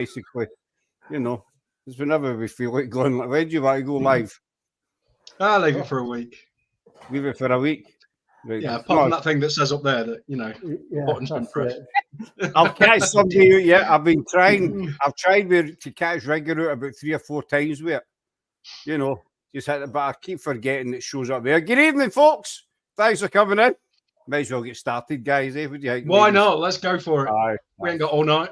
basically. It's whenever we feel like going. When do you want to go live? I'll leave it for a week. Leave it for a week. Right. Yeah, apart from that thing that says up there that button's been pressed. I'll catch somebody out. Yeah, I've been trying. I've tried to catch Rigger out about 3 or 4 times with it. Just hit it, but I keep forgetting it shows up there. Good evening, folks. Thanks for coming in. Might as well get started, guys. Would you? Why not? Let's go for it. We ain't got all night.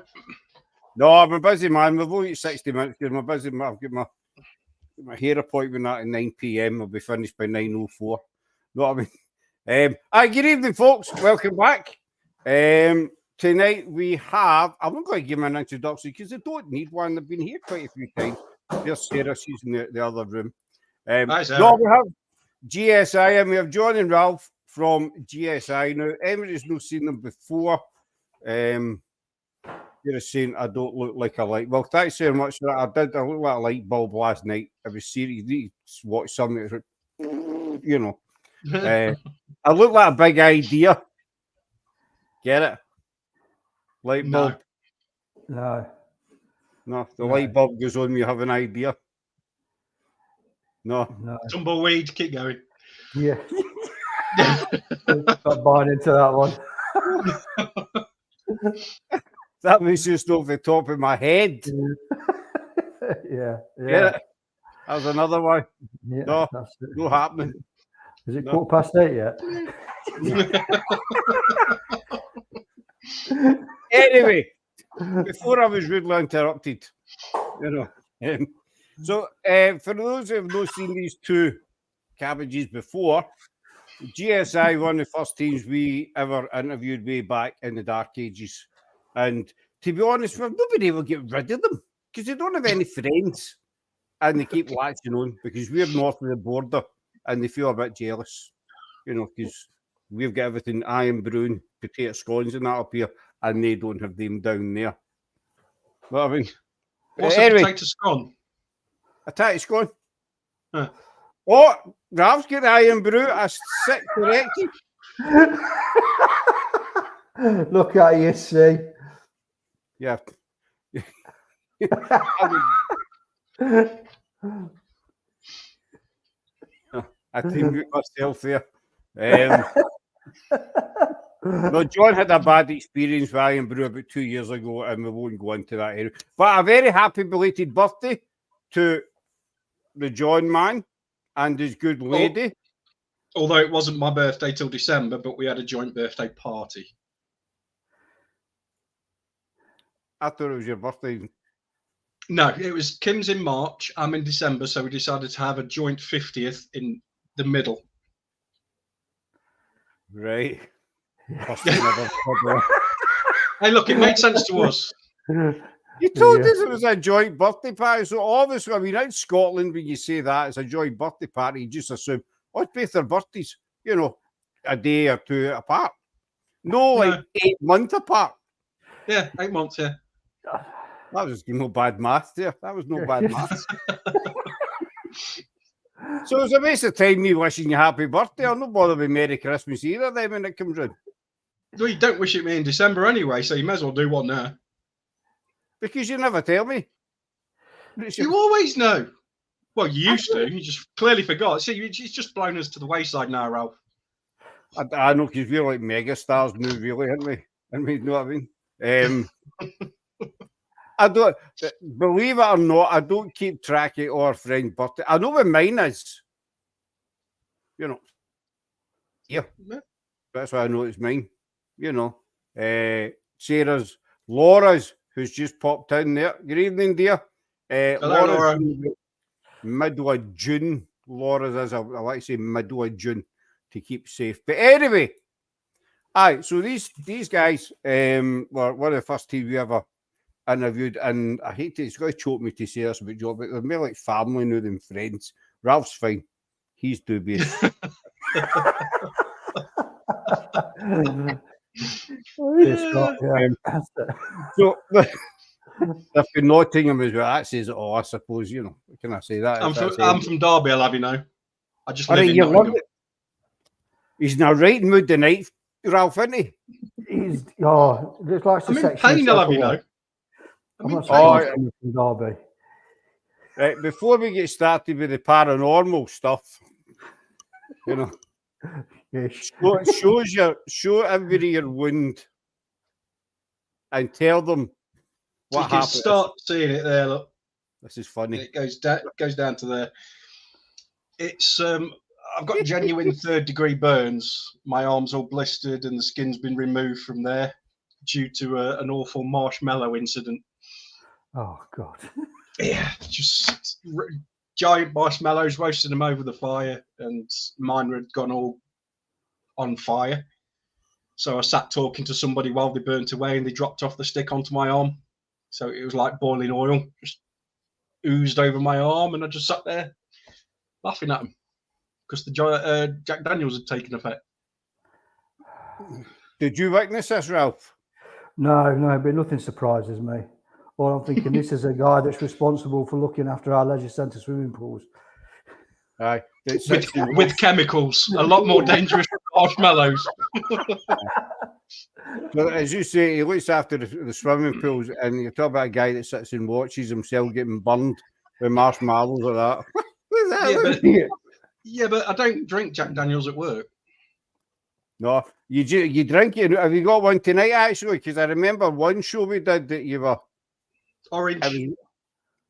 No, I'm a busy man. We've only got 60 minutes because I'm a busy man. I've got my hair appointment at 9 p.m. I'll be finished by 9:04. Know what I mean? Good evening, folks. Welcome back. Tonight we have. I'm not going to give them an introduction because they don't need one. They've been here quite a few times. There's Sarah. She's in the other room. Hi, Sarah. No, we have GSI and we have John and Ralph from GSI. Now, everybody's not seen them before. You're saying I don't look like a light bulb. Thanks so much for that. I looked like a light bulb last night. I was serious. You watch something that's I look like a big idea. Get it? Light bulb. No. The light bulb goes on when you have an idea. No. Tumbleweed, keep going. Yeah. Not buying into that one. That was just off the top of my head. Yeah. That was another one. Yeah, no happening. Is it 8:15 yet? Anyway, before I was rudely interrupted, so for those who have not seen these two cabbages before, GSI, one of the first teams we ever interviewed way back in the dark ages. And to be honest, we've not been able to get rid of them because they don't have any friends and they keep latching on because we're north of the border and they feel a bit jealous, because we've got everything iron brewing, potato scones and that up here and they don't have them down there. But I mean, what's a potato scone? A potato scone? Huh. Oh, Ralph's got the iron brew. I sit corrected. Look at you, see. Yeah. I teamed myself there. No, John had a bad experience with iron brew about 2 years ago, and we won't go into that area. But a very happy belated birthday to the John man and his good lady. Although it wasn't my birthday till December, but we had a joint birthday party. I thought it was your birthday. No, it was Kim's in March. I'm in December, so we decided to have a joint 50th in the middle. Right. Hey, look, it made sense to us. You told us it was a joint birthday party, so obviously, I mean, in Scotland, when you say that it's a joint birthday party, you just assume, it's both their birthdays, a day or two apart. No, like 8 months apart. Yeah, 8 months, yeah. That was no bad math there. That was no bad math. So it's a waste of time me wishing you happy birthday. I'll not bother with Merry Christmas either then when it comes in. Well, you don't wish it me in December anyway, so you may as well do one now. Because you never tell me. You always know. Well, you used to. You just clearly forgot. See, it's just blown us to the wayside now, Ralph. I know, because we're like mega stars now, really, aren't we? You know what I mean? I don't, believe it or not, I don't keep track of our friend's birthday. I know what mine is. Yeah. That's why I know it's mine. Sarah's, Laura's, who's just popped in there. Good evening, dear. Hello, Laura. Middle of June. Laura's is, I like to say middle of June to keep safe. But anyway, so these guys were one of the first teams we ever interviewed, and I hate to, it's going to choke me to say this about Joe, but they're more like family now than friends. Ralph's fine. He's dubious. So if you're Nottingham as well, that says it all, I suppose, what can I say that? I'm from Derby, I'll have you know. I just live in Nottingham. He's in a right mood tonight, Ralph, isn't he? He's just likes to I'm in pain, I'll have you know. I'm not Oh, surprised coming from Derby. right, before we get started with the paranormal stuff, you know, Ish. show everybody your wound and tell them what you can happened. start seeing it there. Look, This is funny. it goes down to there. It's I've got genuine 3rd-degree burns. My arm's all blistered, and the skin's been removed from there due to an awful marshmallow incident. Oh God. Yeah, just giant marshmallows, roasting them over the fire, and mine had gone all on fire. So I sat talking to somebody while they burnt away, and they dropped off the stick onto my arm. So it was like boiling oil, just oozed over my arm, and I just sat there laughing at them because the Jack Daniels had taken effect. Did you witness this, Ralph? No, but nothing surprises me. All I'm thinking, this is a guy that's responsible for looking after our leisure centre swimming pools. Aye. With chemicals, a lot more dangerous than marshmallows. Well, as you say, he looks after the swimming pools, and you talk about a guy that sits and watches himself getting burned with marshmallows or that. What's that? Yeah, but I don't drink Jack Daniels at work. No, you drink it. Have you got one tonight, actually? Because I remember one show we did that you were... Orange.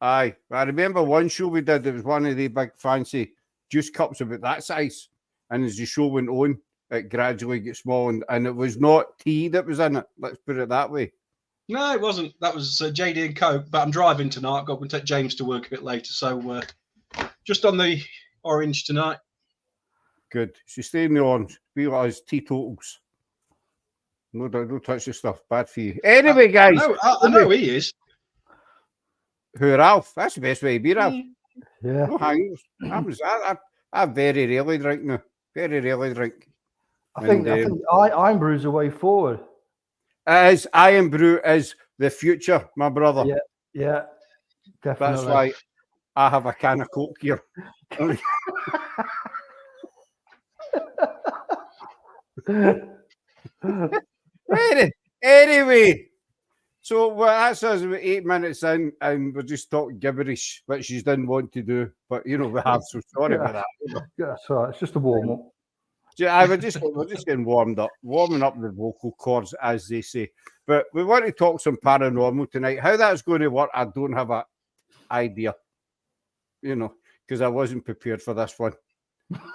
Aye, I remember one show we did. It was one of the big fancy juice cups about that size, and as the show went on, it gradually got small, and it was not tea that was in it. Let's put it that way. No, it wasn't. That was JD and Coke. But I'm driving tonight. I've got to take James to work a bit later, so just on the orange tonight. Good. So stay in the orange. Be like us, teetotals. No, don't touch the stuff. Bad for you. Anyway, guys. I know he is. Who, Ralph? That's the best way to be, Ralph. Yeah. No hangers. I very rarely drink now. Very rarely drink. I think Iron Brew's the way forward. Iron Brew is the future, my brother. Yeah, definitely. That's why I have a can of Coke here. Anyway, so that's us about 8 minutes in, and we're just talking gibberish, which she didn't want to do, but we have. So sorry about that. Yeah, that's right. It's just a warm up. We're just getting warming up the vocal cords, as they say. But we want to talk some paranormal tonight. How that's going to work, I don't have an idea. Because I wasn't prepared for this one.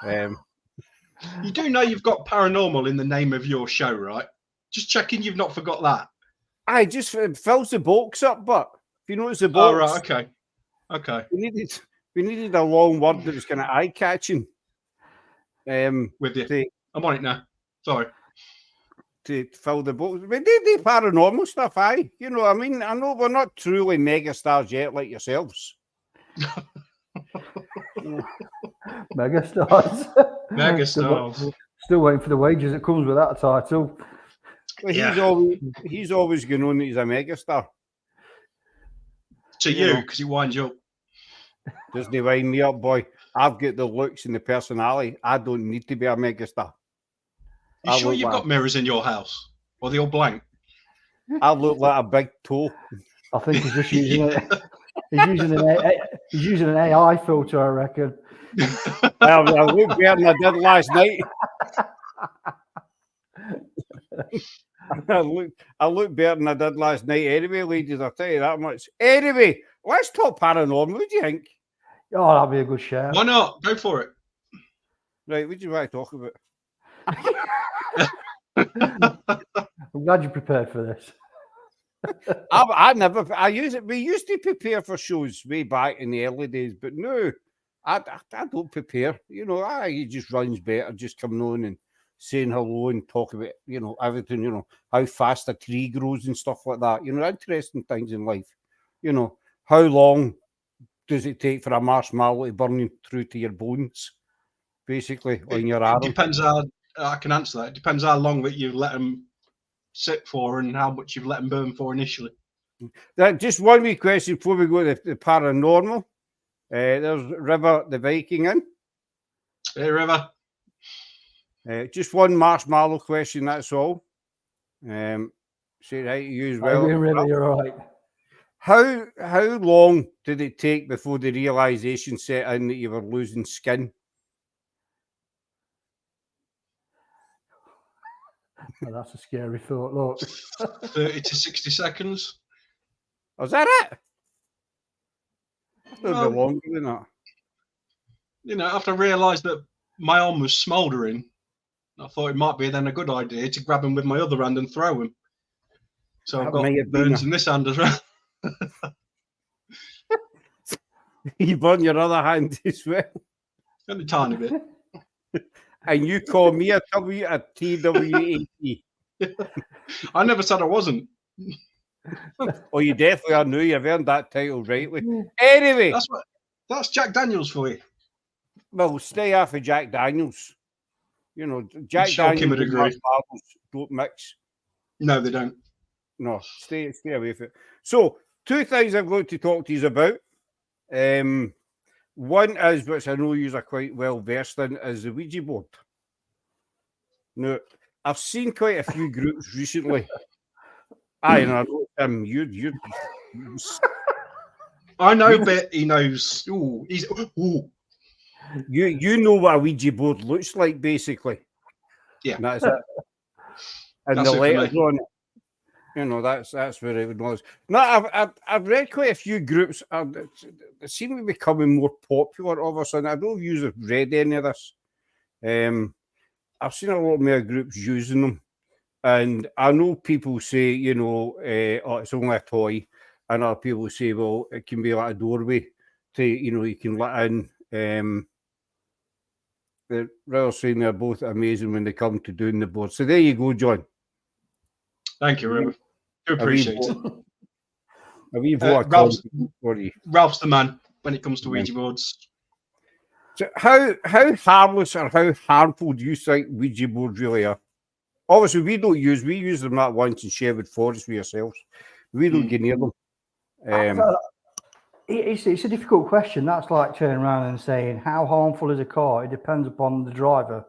You do know you've got paranormal in the name of your show, right? Just checking you've not forgot that. I just fills the box up, but if you notice the box. Oh, right, okay. We needed a long word that was kind of eye catching. With you. I'm on it now. Sorry. To fill the box. We did the paranormal stuff, aye. I know we're not truly mega stars yet like yourselves. Megastars. Still waiting for the wages that comes with that title. Well, he's always going on that he's a megastar. To you, because he winds you up. Doesn't he wind me up, boy? I've got the looks and the personality. I don't need to be a megastar. You sure you've got mirrors in your house? Or they all blank? I look like a big toe. I think he's just using it. He's using an AI filter, I reckon. I look better than I did last night. I look better than I did last night anyway, ladies, I'll tell you that much. Anyway, let's talk paranormal. What do you think? Oh, that'll be a good shout. Why not? Go for it. Right, what do you want to talk about? I'm glad you prepared for this. We used to prepare for shows way back in the early days, but no, I don't prepare. He just runs better, just coming on and saying hello and talk about, everything, how fast a tree grows and stuff like that. Interesting things in life. How long does it take for a marshmallow to burn through to your bones, basically, on your arm? It depends how, I can answer that. It depends how long that you let them sit for and how much you've let them burn for initially. Just one wee question before we go to the paranormal. There's River the Viking in. Hey, River. Just one marshmallow question, that's all. Say right to you as well. River, you're right. How long did it take before the realization set in that you were losing skin? Oh, that's a scary thought. Look, 30 to 60 seconds. Was that it? I thought it'd be Well, longer than that. you know, after I realised that my arm was smouldering, I thought it might be then a good idea to grab him with my other hand and throw him. So That I've got might have been burns in this hand as well. You burn your other hand as well. Only a tiny bit. And you call me a TWAT. I never said I wasn't. Oh, you definitely are new. You've earned that title rightly. Anyway, That's Jack Daniels for you. well, stay off of Jack Daniels. You know, Jack Sure, Kim Daniels would and agree. Mark Marbles don't mix. No, they don't. No, stay away from it. So, two things I've got to talk to you about. One is, which I know you are quite well versed in, is the Ouija board. Now, I've seen quite a few groups recently. I know, you. I know, but he knows. Ooh, You know what a Ouija board looks like, basically. Yeah. And that's it. And That's the it for letters me. on it. You know, that's where it was. No, I've read quite a few groups. They seem to be becoming more popular all of a sudden. I don't know if you've read any of this. I've seen a lot more groups using them. And I know people say, you know, oh, it's only a toy. And other people say, well, it can be like a doorway to, you know, you can let in. They're rather saying they're both amazing when they come to doing the board. So there you go, John. Thank you, Remy. Do appreciate it. Ralph's the man when it comes to Ouija boards. So how harmless or how harmful do you think Ouija boards really are? Obviously, we use them that once in Sherwood Forest with yourselves. We don't get near them. It's a difficult question. That's like turning around and saying, how harmful is a car? It depends upon the driver.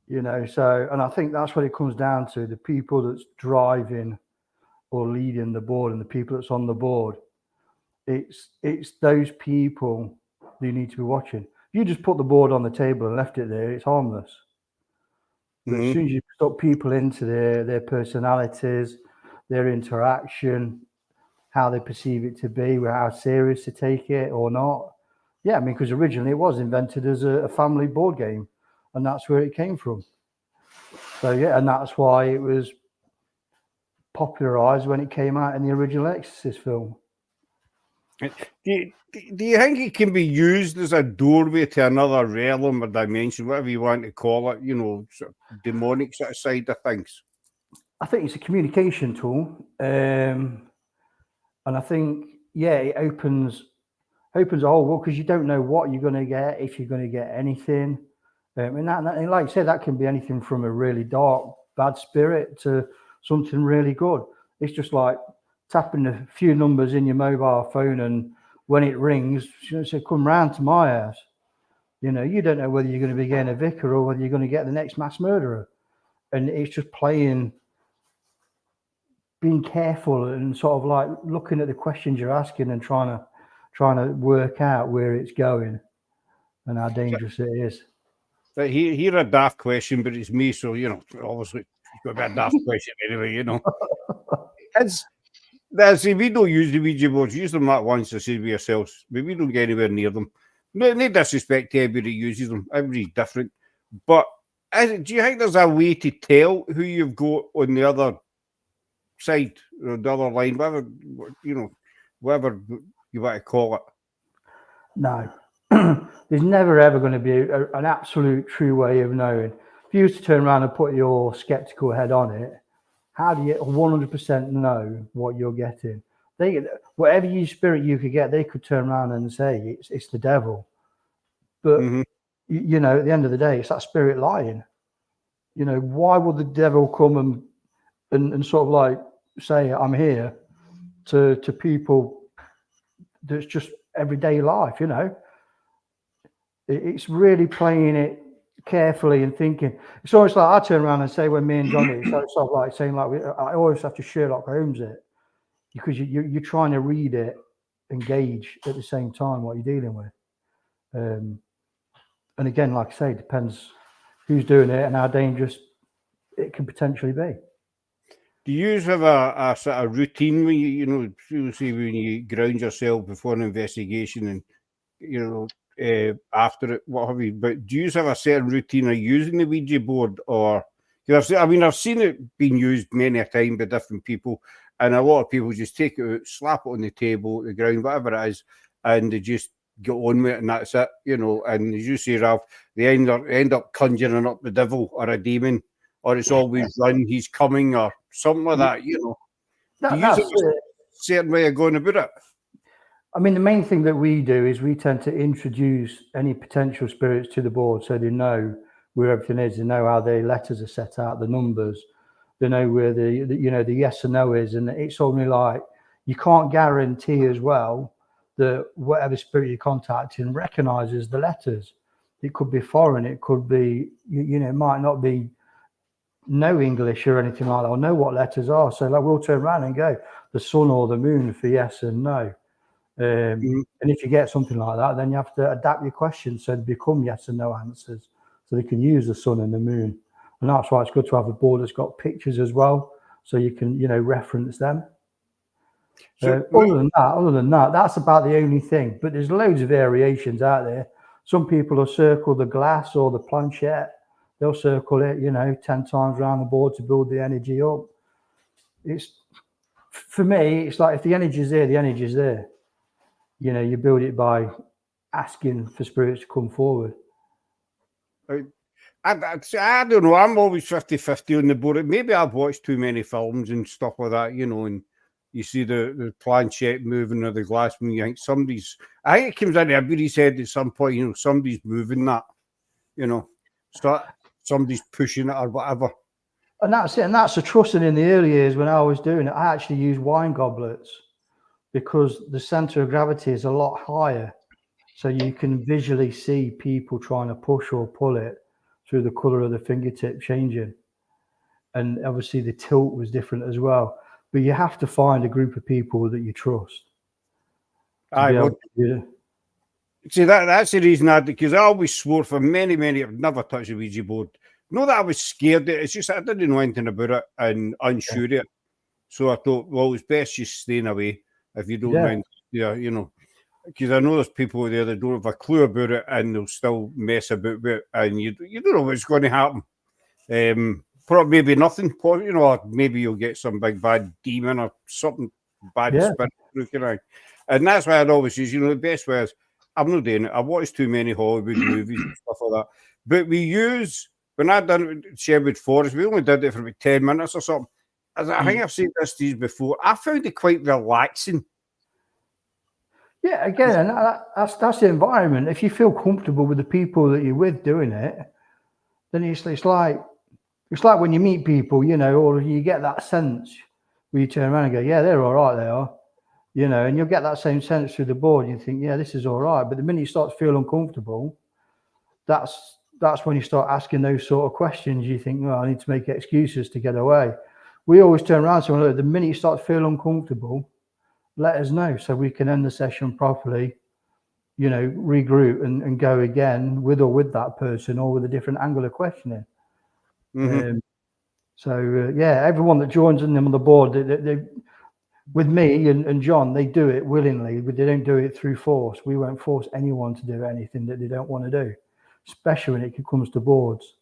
You know, so, and I think that's what it comes down to, the people that's driving or leading the board and the people that's on the board. It's those people that you need to be watching. If you just put the board on the table and left it there, it's harmless. But as soon as you put people into their personalities, their interaction, how they perceive it to be, how serious to take it or not. Yeah, I mean, because originally it was invented as a family board game, and that's where it came from. So, yeah, and that's why it was popularized when it came out in the original Exorcist film. Do you think it can be used as a doorway to another realm or dimension, whatever you want to call it, you know, sort of demonic sort of side of things? I think it's a communication tool. And I think, yeah, it opens a whole world because you don't know what you're going to get, if you're going to get anything. And like I said, that can be anything from a really dark, bad spirit to something really good. It's just like tapping a few numbers in your mobile phone, and when it rings, you say, come round to my house. You know, you don't know whether you're going to be getting a vicar or whether you're going to get the next mass murderer. And it's just being careful and sort of like looking at the questions you're asking and trying to work out where it's going and how dangerous it is. Here a daft question, but it's me, so you know, obviously it's got to be a daft question anyway, you know. We don't use the Ouija boards, use them that once, I said with yourselves, but we don't get anywhere near them. No disrespect to everybody who uses them, everybody's different. But do you think there's a way to tell who you've got on the other side, or the other line, whatever, you know, whatever you want to call it? No. There's never ever going to be an absolute true way of knowing. If you used to turn around and put your skeptical head on it, how do you 100% know what you're getting? Whatever you spirit you could get, they could turn around and say it's the devil. But you know, at the end of the day, it's that spirit lying. You know, why would the devil come and sort of like say I'm here to people that's just everyday life? You know, it's really playing it carefully and thinking. It's almost like I turn around and say when me and Johnny, it's sort of like saying like I always have to Sherlock Holmes it. because you're trying to read it, engage at the same time what you're dealing with. And again, like I say, it depends who's doing it and how dangerous it can potentially be. Do you have a sort of routine when you say when you ground yourself before an investigation and after it, what have you? But do you have a certain routine of using the Ouija board, or? Because I've seen it being used many a time by different people, and a lot of people just take it out, slap it on the table, the ground, whatever it is, and they just get on with it, and that's it, And as you say, Ralph, they end up conjuring up the devil or a demon, or it's always run, he's coming, or something like that, Do you use a certain way of going about it? I mean, the main thing that we do is we tend to introduce any potential spirits to the board so they know where everything is. They know how the letters are set out, the numbers. They know where the yes or no is. And it's only like, you can't guarantee as well that whatever spirit you're contacting recognizes the letters. It could be foreign. It could be, it might not be no English or anything like that, or know what letters are. So like we'll turn around and go the sun or the moon for yes and no. And if you get something like that, then you have to adapt your questions so they become yes and no answers, so they can use the sun and the moon. And that's why it's good to have a board that's got pictures as well, so you can reference them. So other than that, that's about the only thing. But there's loads of variations out there. Some people will circle the glass or the planchette. They'll circle it, 10 times around the board to build the energy up. For me, it's like if the energy's there, the energy's there. You build it by asking for spirits to come forward. I don't know. I'm always 50-50 on the board. Maybe I've watched too many films and stuff like that, and you see the planchette moving or the glass moving. You think I think it comes into everybody's head at some point, somebody's moving that, somebody's pushing it or whatever. And that's it. And that's the trusting in the early years when I was doing it. I actually used wine goblets because the center of gravity is a lot higher. So you can visually see people trying to push or pull it through the color of the fingertip changing. And obviously the tilt was different as well. But you have to find a group of people that you trust. See, that's the reason because I always swore for many, I've never touched a Ouija board. Not that I was scared of it, it's just I didn't know anything about it and unsure of it. So I thought, well, it's best just staying away if you don't mind. Yeah, because I know there's people there that don't have a clue about it and they'll still mess about with it, and you don't know what's going to happen. Probably maybe nothing, or maybe you'll get some big bad demon or something bad spirit looking at. And that's why I'd always use, the best way is I'm not doing it. I've watched too many Hollywood movies and stuff like that. But when I done it at Sherwood Forest, we only did it for about 10 minutes or something. I think I've said this to you before. I found it quite relaxing. Yeah, again, that's the environment. If you feel comfortable with the people that you're with doing it, then it's like when you meet people, or you get that sense where you turn around and go, yeah, they're all right, they are, and you'll get that same sense through the board. You think, yeah, this is all right. But the minute you start to feel uncomfortable, that's when you start asking those sort of questions. You think, well, I need to make excuses to get away. We always turn around and say, look, the minute you start to feel uncomfortable, let us know so we can end the session properly, regroup and go again with that person or with a different angle of questioning. Everyone that joins in them on the board, they with me and John, they do it willingly, but they don't do it through force. We won't force anyone to do anything that they don't want to do, especially when it comes to boards.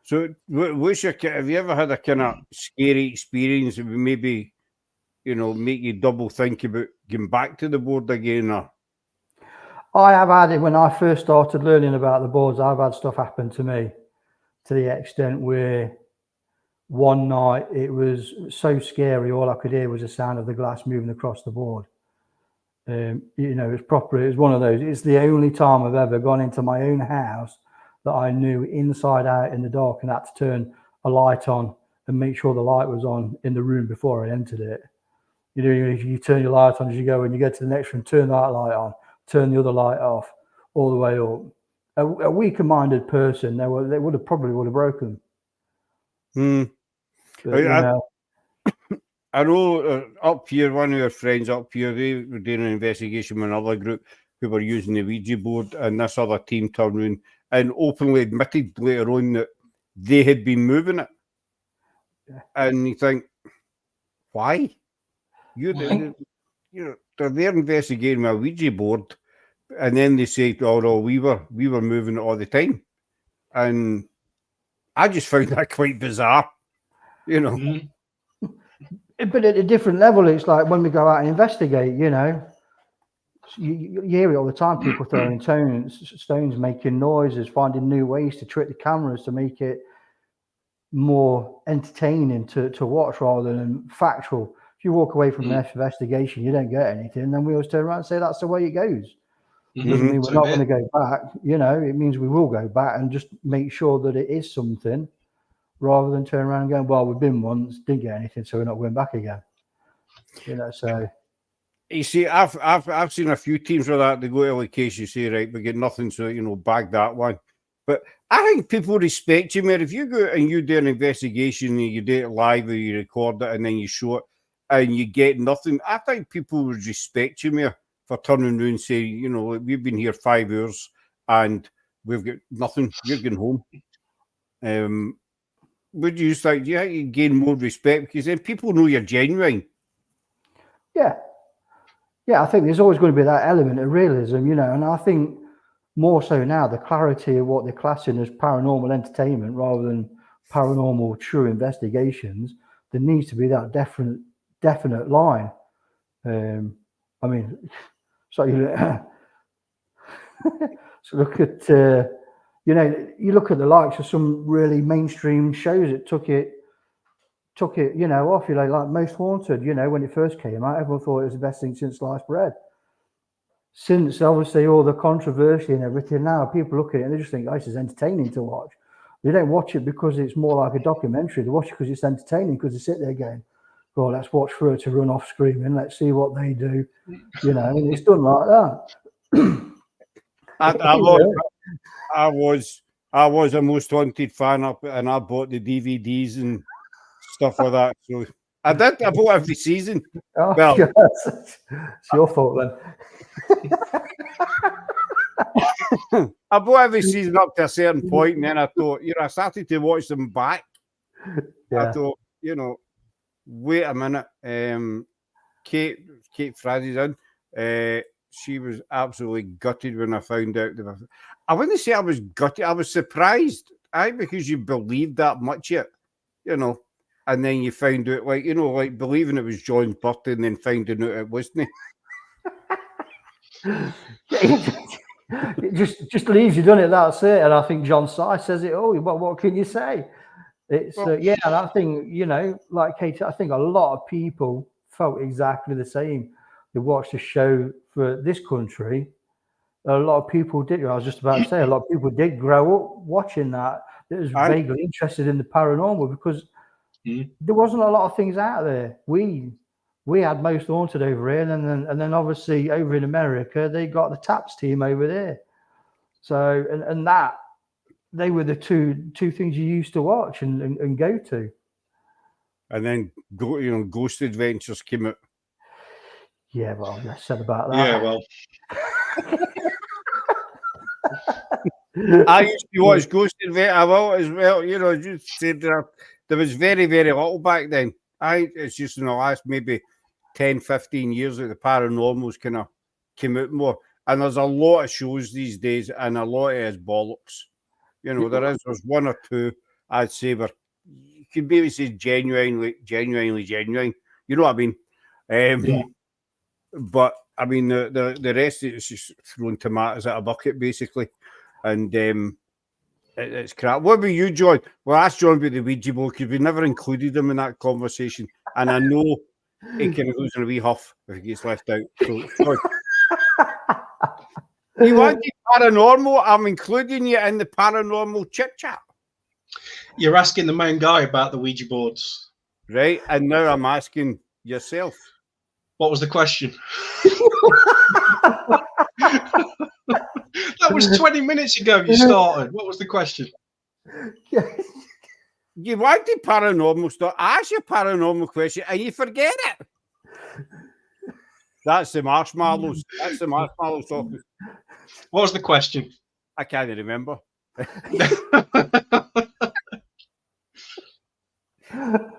So have you ever had a kind of scary experience that would maybe make you double think about getting back to the board again? Or I have had it when I first started learning about the boards. I've had stuff happen to me to the extent where one night it was so scary, all I could hear was the sound of the glass moving across the board. It was one of those. It's the only time I've ever gone into my own house that I knew inside out in the dark and had to turn a light on and make sure the light was on in the room before I entered it. If you turn your light on as you go and you get to the next room, turn that light on, turn the other light off, all the way up. A weaker-minded person, they would have broken. But, I know up here, one of our friends up here, they were doing an investigation with another group who were using the Ouija board, and this other team turned around and openly admitted later on that they had been moving it. Yeah. And you think, why? Why? They're there investigating a Ouija board, and then they say, "Oh no, we were moving it all the time," and I just found that quite bizarre. Mm. But at a different level, it's like when we go out and investigate, you hear it all the time, people throwing stones, making noises, finding new ways to trick the cameras to make it more entertaining to watch rather than factual. If you walk away from an investigation, you don't get anything, then we always turn around and say that's the way it goes. It doesn't mean we're not going to go back. It means we will go back and just make sure that it is something, rather than turn around and going, well, we've been once, didn't get anything, so we're not going back again. So you see, I've seen a few teams with that. They go to a location, say, right, we get nothing, so bag that one. But I think people respect you more if you go and you do an investigation and you do it live or you record it and then you show it and you get nothing. I think people would respect you more for turning around and saying, we've been here 5 hours and we've got nothing. You're going home. Would you think you gain more respect because then people know you're genuine? Yeah, I think there's always going to be that element of realism, and I think more so now the clarity of what they're classing as paranormal entertainment rather than paranormal true investigations. There needs to be that definite line. I mean, so you look at you look at the likes of some really mainstream shows that took it off, like Most Haunted, when it first came out, everyone thought it was the best thing since sliced bread. Since obviously all the controversy and everything, now people look at it and they just think, this is entertaining to watch. They don't watch it because it's more like a documentary. They watch it because it's entertaining, because they sit there going, well, let's watch for her to run off screaming. Let's see what they do. And it's done like that. I was a Most Haunted fan up, and I bought the DVDs and stuff like that. So I bought every season. Oh, well, it's your fault then. I bought every season up to a certain point, and then I thought, I started to watch them back. Yeah. I thought, wait a minute. Kate Frazie's in. She was absolutely gutted when I found out. I wouldn't say I was gutted. I was surprised. Because you believed that much yet, and then you found out, like believing it was John Burton and then finding out it wasn't. It just leaves you, doesn't it? That's it. And I think John Sy says it all. What can you say? It's and I think like Kate, I think a lot of people felt exactly the same. They watched the show for this country. A lot of people did. I was just about to say, a lot of people did grow up watching that. That was vaguely interested in the paranormal because there wasn't a lot of things out there. We had Most Haunted over here, and then obviously over in America they got the Taps team over there. So and that they were the two things you used to watch and go to. And then Ghost Adventures came out. Yeah, well, I said about that. Yeah, well. I used to watch Ghost Adventures as well. Just said there was very, very little back then. It's just in the last maybe 10, 15 years that the paranormals kind of came out more. And there's a lot of shows these days, and a lot of it is bollocks. There's one or two I'd say were, you can maybe say genuinely genuine. You know what I mean? Yeah. But I mean the rest of it is just throwing tomatoes at a bucket basically, and it's crap. What about you, John? Well, ask John about the Ouija board because we never included him in that conversation, and I know he kind of goes in a wee huff if he gets left out. So, you want the paranormal? I'm including you in the paranormal chit chat. You're asking the main guy about the Ouija boards, right? And now I'm asking yourself. What was the question? That was 20 minutes ago you started. What was the question? You want the paranormal stuff. Ask your paranormal question and you forget it. That's the marshmallows. That's the marshmallows talking. What was the question? I can't remember.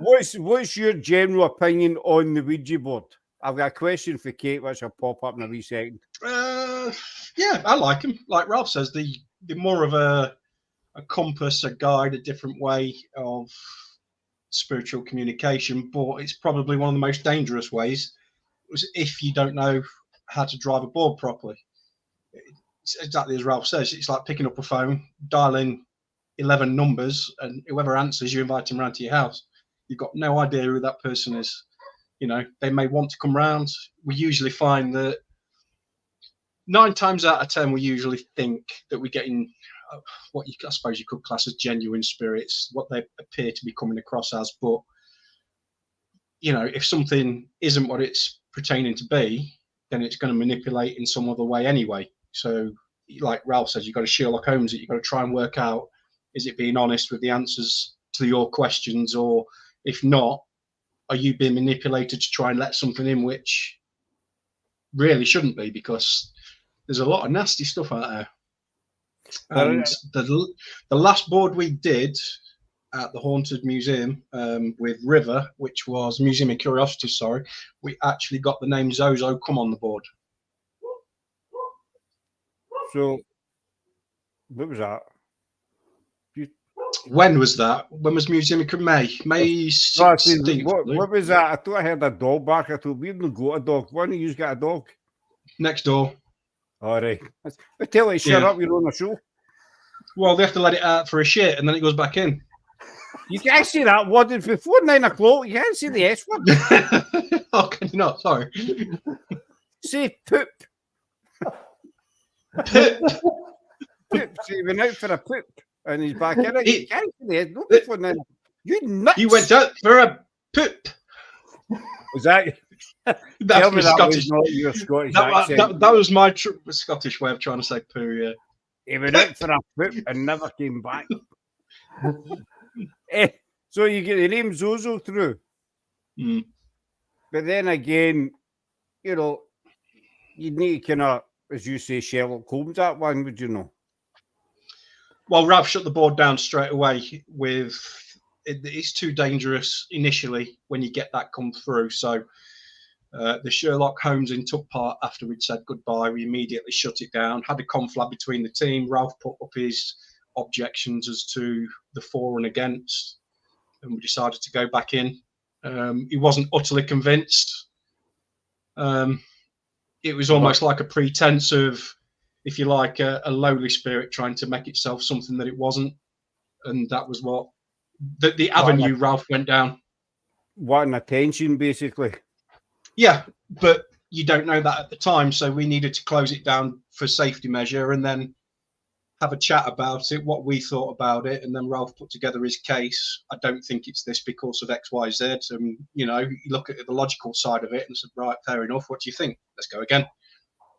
What's your general opinion on the Ouija board? I've got a question for Kate, which will pop up in a wee second. Yeah, I like them. Like Ralph says, the more of a compass, a guide, a different way of spiritual communication, but it's probably one of the most dangerous ways if you don't know how to drive a board properly. It's exactly as Ralph says, it's like picking up a phone, dialing 11 numbers, and whoever answers, you invite them around to your house. You've got no idea who that person is. You know, they may want to come round. We usually find that 9 times out of 10, we usually think that we're getting what I suppose you could class as genuine spirits, what they appear to be coming across as. But, you know, if something isn't what it's pertaining to be, then it's going to manipulate in some other way anyway. So, like Ralph says, you've got to Sherlock Holmes it. You've got to try and work out, is it being honest with the answers to your questions? Or if not, are you being manipulated to try and let something in which really shouldn't be? Because there's a lot of nasty stuff out there. And the last board we did at the Haunted Museum with River, which was Museum of Curiosities, sorry, we actually got the name Zozo Come on the board. So, what was that? When was that? When was Museum of May 16th? What was that? I thought I heard a dog bark. I thought we've not got a dog. Why don't you got a dog? Next door. All right. I tell you, shut up, you're on the show. Well, they have to let it out for a shit and then it goes back in. You can't say that word before 9 o'clock. You can't say the S word. Oh, can you not? Sorry. Say poop. Poop. Poop. So he went out for a poop and he's back in it. You can't say the S word before 9 o'clock. You nuts. You went out for a poop. Was that? That's my Scottish. Your Scottish accent. That was my Scottish way of trying to say poo, yeah. He went out for a poop and never came back. So you get the name Zozo through. Mm. But then again, you know, you need to kind of, as you say, Sherlock Holmes that one, would you know? Well, Ralph shut the board down straight away with it's too dangerous initially when you get that come through. So the Sherlock Holmes in took part after we'd said goodbye. We immediately shut it down, had a conflab between the team. Ralph put up his objections as to the for and against, and we decided to go back in. He wasn't utterly convinced. It was almost like a pretense of, if you like, a lowly spirit trying to make itself something that it wasn't. And that was what the avenue Ralph went down. Wanting attention, basically. Yeah, but you don't know that at the time. So we needed to close it down for safety measure and then have a chat about it, what we thought about it. And then Ralph put together his case. I don't think it's this because of X, Y, Z. And, you know, you look at the logical side of it and said, right, fair enough. What do you think? Let's go again.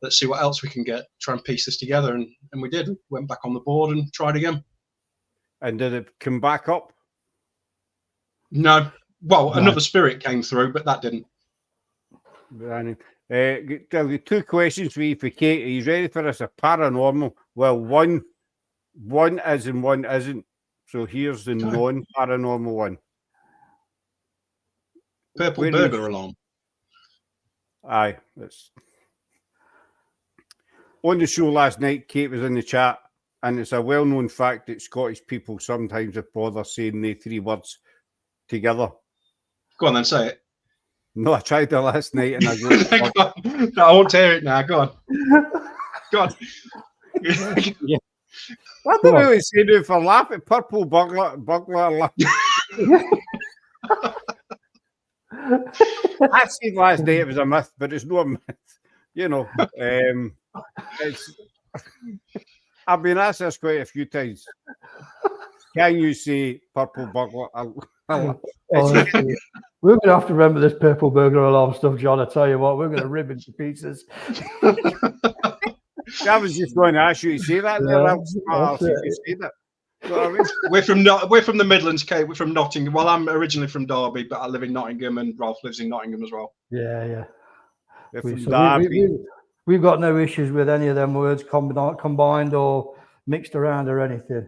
Let's see what else we can get, try and piece this together. And we did. Went back on the board and tried again. And did it come back up? No. Well, another spirit came through, but that didn't. Tell you 2 questions for you for Kate. Are you ready for this? A paranormal? Well, one is and one isn't. So here's the non-paranormal one. Purple burglar alarm. Aye. That's... On the show last night, Kate was in the chat, and it's a well-known fact that Scottish people sometimes have bother saying the 3 words together. Go on then, say it. No, I tried it last night and I no, I won't hear it now. Go on. Go on. Yeah. I don't really say it for laughing. Purple burglar. I said last night it was a myth, but it's not a myth. You know, I've been asked this quite a few times. Can you say purple burglar? We're going to have to remember this purple burglar alarm stuff, John. I tell you what, we're going to rip it to pieces. I was just going to ask you to say that. Yeah, You say that. Well, I mean, We're from the Midlands, Kate. We're from Nottingham. Well, I'm originally from Derby, but I live in Nottingham, and Ralph lives in Nottingham as well. Yeah. they're We, from so Derby. we've got no issues with any of them words combined or mixed around or anything.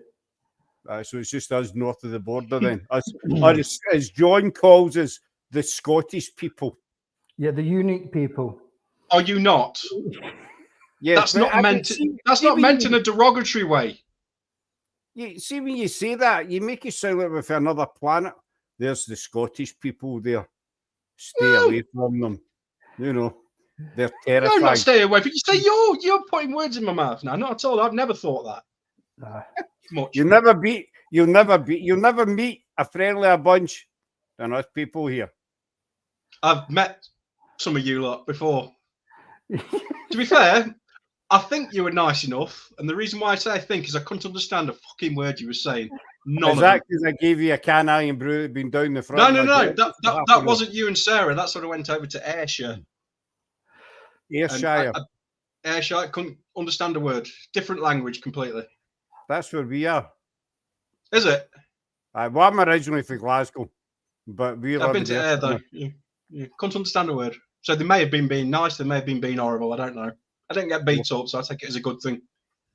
So it's just us north of the border then. Or as John calls us, the Scottish people. Yeah, the unique people. Are you not? Yes, That's but not I meant. see- That's see not when meant you- in a derogatory way. You see, when you say that, you make it sound like we're from another planet. There's the Scottish people there. Stay No. away from them. You know, they're No, terrifying. not stay away. But you say you're putting words in my mouth now. Not at all. I've never thought that No. much. You'll never meet a friendlier bunch than us people here. I've met some of you lot before. To be fair, I think you were nice enough, and the reason why I say I think is I couldn't understand a fucking word you were saying. None Is of that them. because I gave you a can of Iron Brew that been down the front? No. of my jacket for half That an wasn't you and Sarah. That's when I went over to Ayrshire. hour? Ayrshire. Ayrshire, I couldn't understand a word. Different language completely. That's where we are. Is it? Well, I'm originally from Glasgow, but we I've live been in to Ayr though. You couldn't understand a word. So they may have been being nice. They may have been being horrible. I don't know. I didn't get beat up, so I take it as a good thing.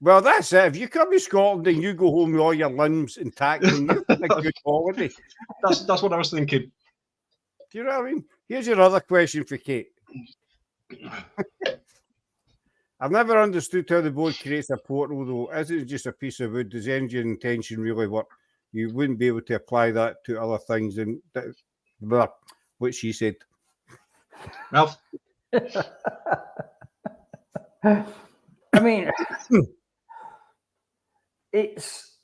Well, that's it. If you come to Scotland and you go home with all your limbs intact, then you've had a good holiday. That's what I was thinking. Do you know what I mean? Here's your other question for Kate. I've never understood how the board creates a portal, though. Is it just a piece of wood? Does the engine intention really work? You wouldn't be able to apply that to other things than what she said. Ralph? I mean, it's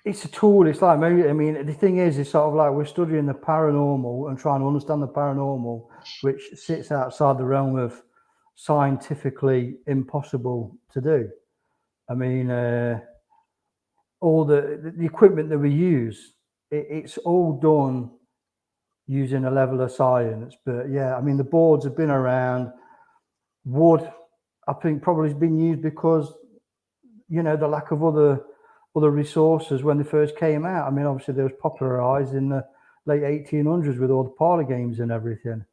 a tool. It's like, maybe, I mean, the thing is, it's sort of like we're studying the paranormal and trying to understand the paranormal, which sits outside the realm of scientifically impossible to do. I mean, all the equipment that we use, it's all done using a level of science. But yeah, I mean, the boards have been around. Wood, I think, probably has been used because, you know, the lack of other resources when they first came out. I mean, obviously they was popularized in the late 1800s with all the parlor games and everything.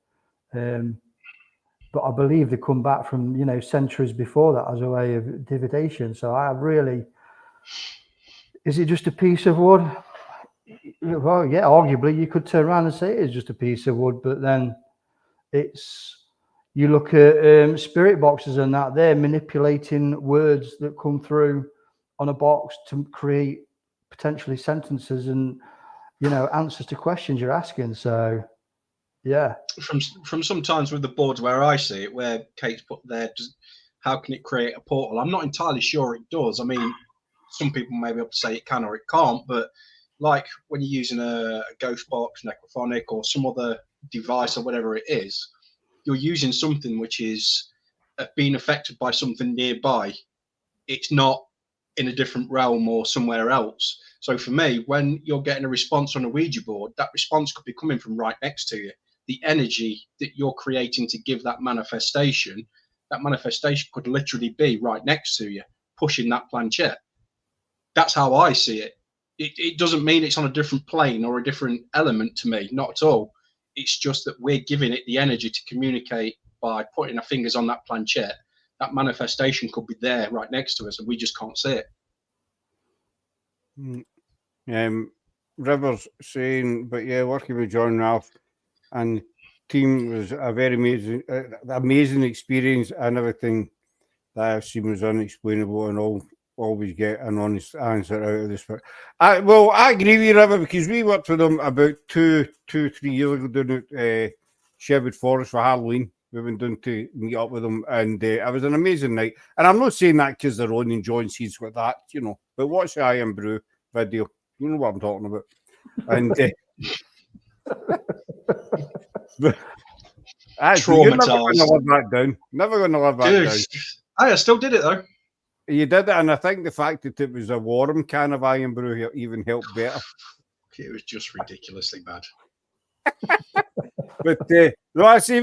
But I believe they come back from, you know, centuries before that as a way of divination. So is it just a piece of wood? Well, yeah, arguably you could turn around and say it's just a piece of wood, but then you look at spirit boxes and that, they're manipulating words that come through on a box to create potentially sentences and, you know, answers to questions you're asking. So yeah, From sometimes with the boards where I see it, where Kate's put there, how can it create a portal? I'm not entirely sure it does. I mean, some people may be able to say it can or it can't, but like when you're using a ghost box, necrophonic, or some other device or whatever it is, you're using something which is being affected by something nearby. It's not in a different realm or somewhere else. So for me, when you're getting a response on a Ouija board, that response could be coming from right next to you. The energy that you're creating to give that manifestation could literally be right next to you, pushing that planchette. That's how I see it. It doesn't mean it's on a different plane or a different element to me, not at all. It's just that we're giving it the energy to communicate by putting our fingers on that planchette. That manifestation could be there right next to us, and we just can't see it. Rivers saying, but yeah, working with John Ralph and team was a very amazing experience, and everything that I've seen was unexplainable, and always get an honest answer out of this. I agree with you, River, because we worked with them about 3 years ago down at Sherwood Forest for Halloween. We've been doing to meet up with them, and it was an amazing night. And I'm not saying that because they're on enjoying scenes like that, you know, but watch the Iron Brew video. You know what I'm talking about. And actually, you're never going to live that down. Never going to live that down. I still did it though. You did it, and I think the fact that it was a warm can of Iron Brew even helped better. It was just ridiculously bad. But no, I see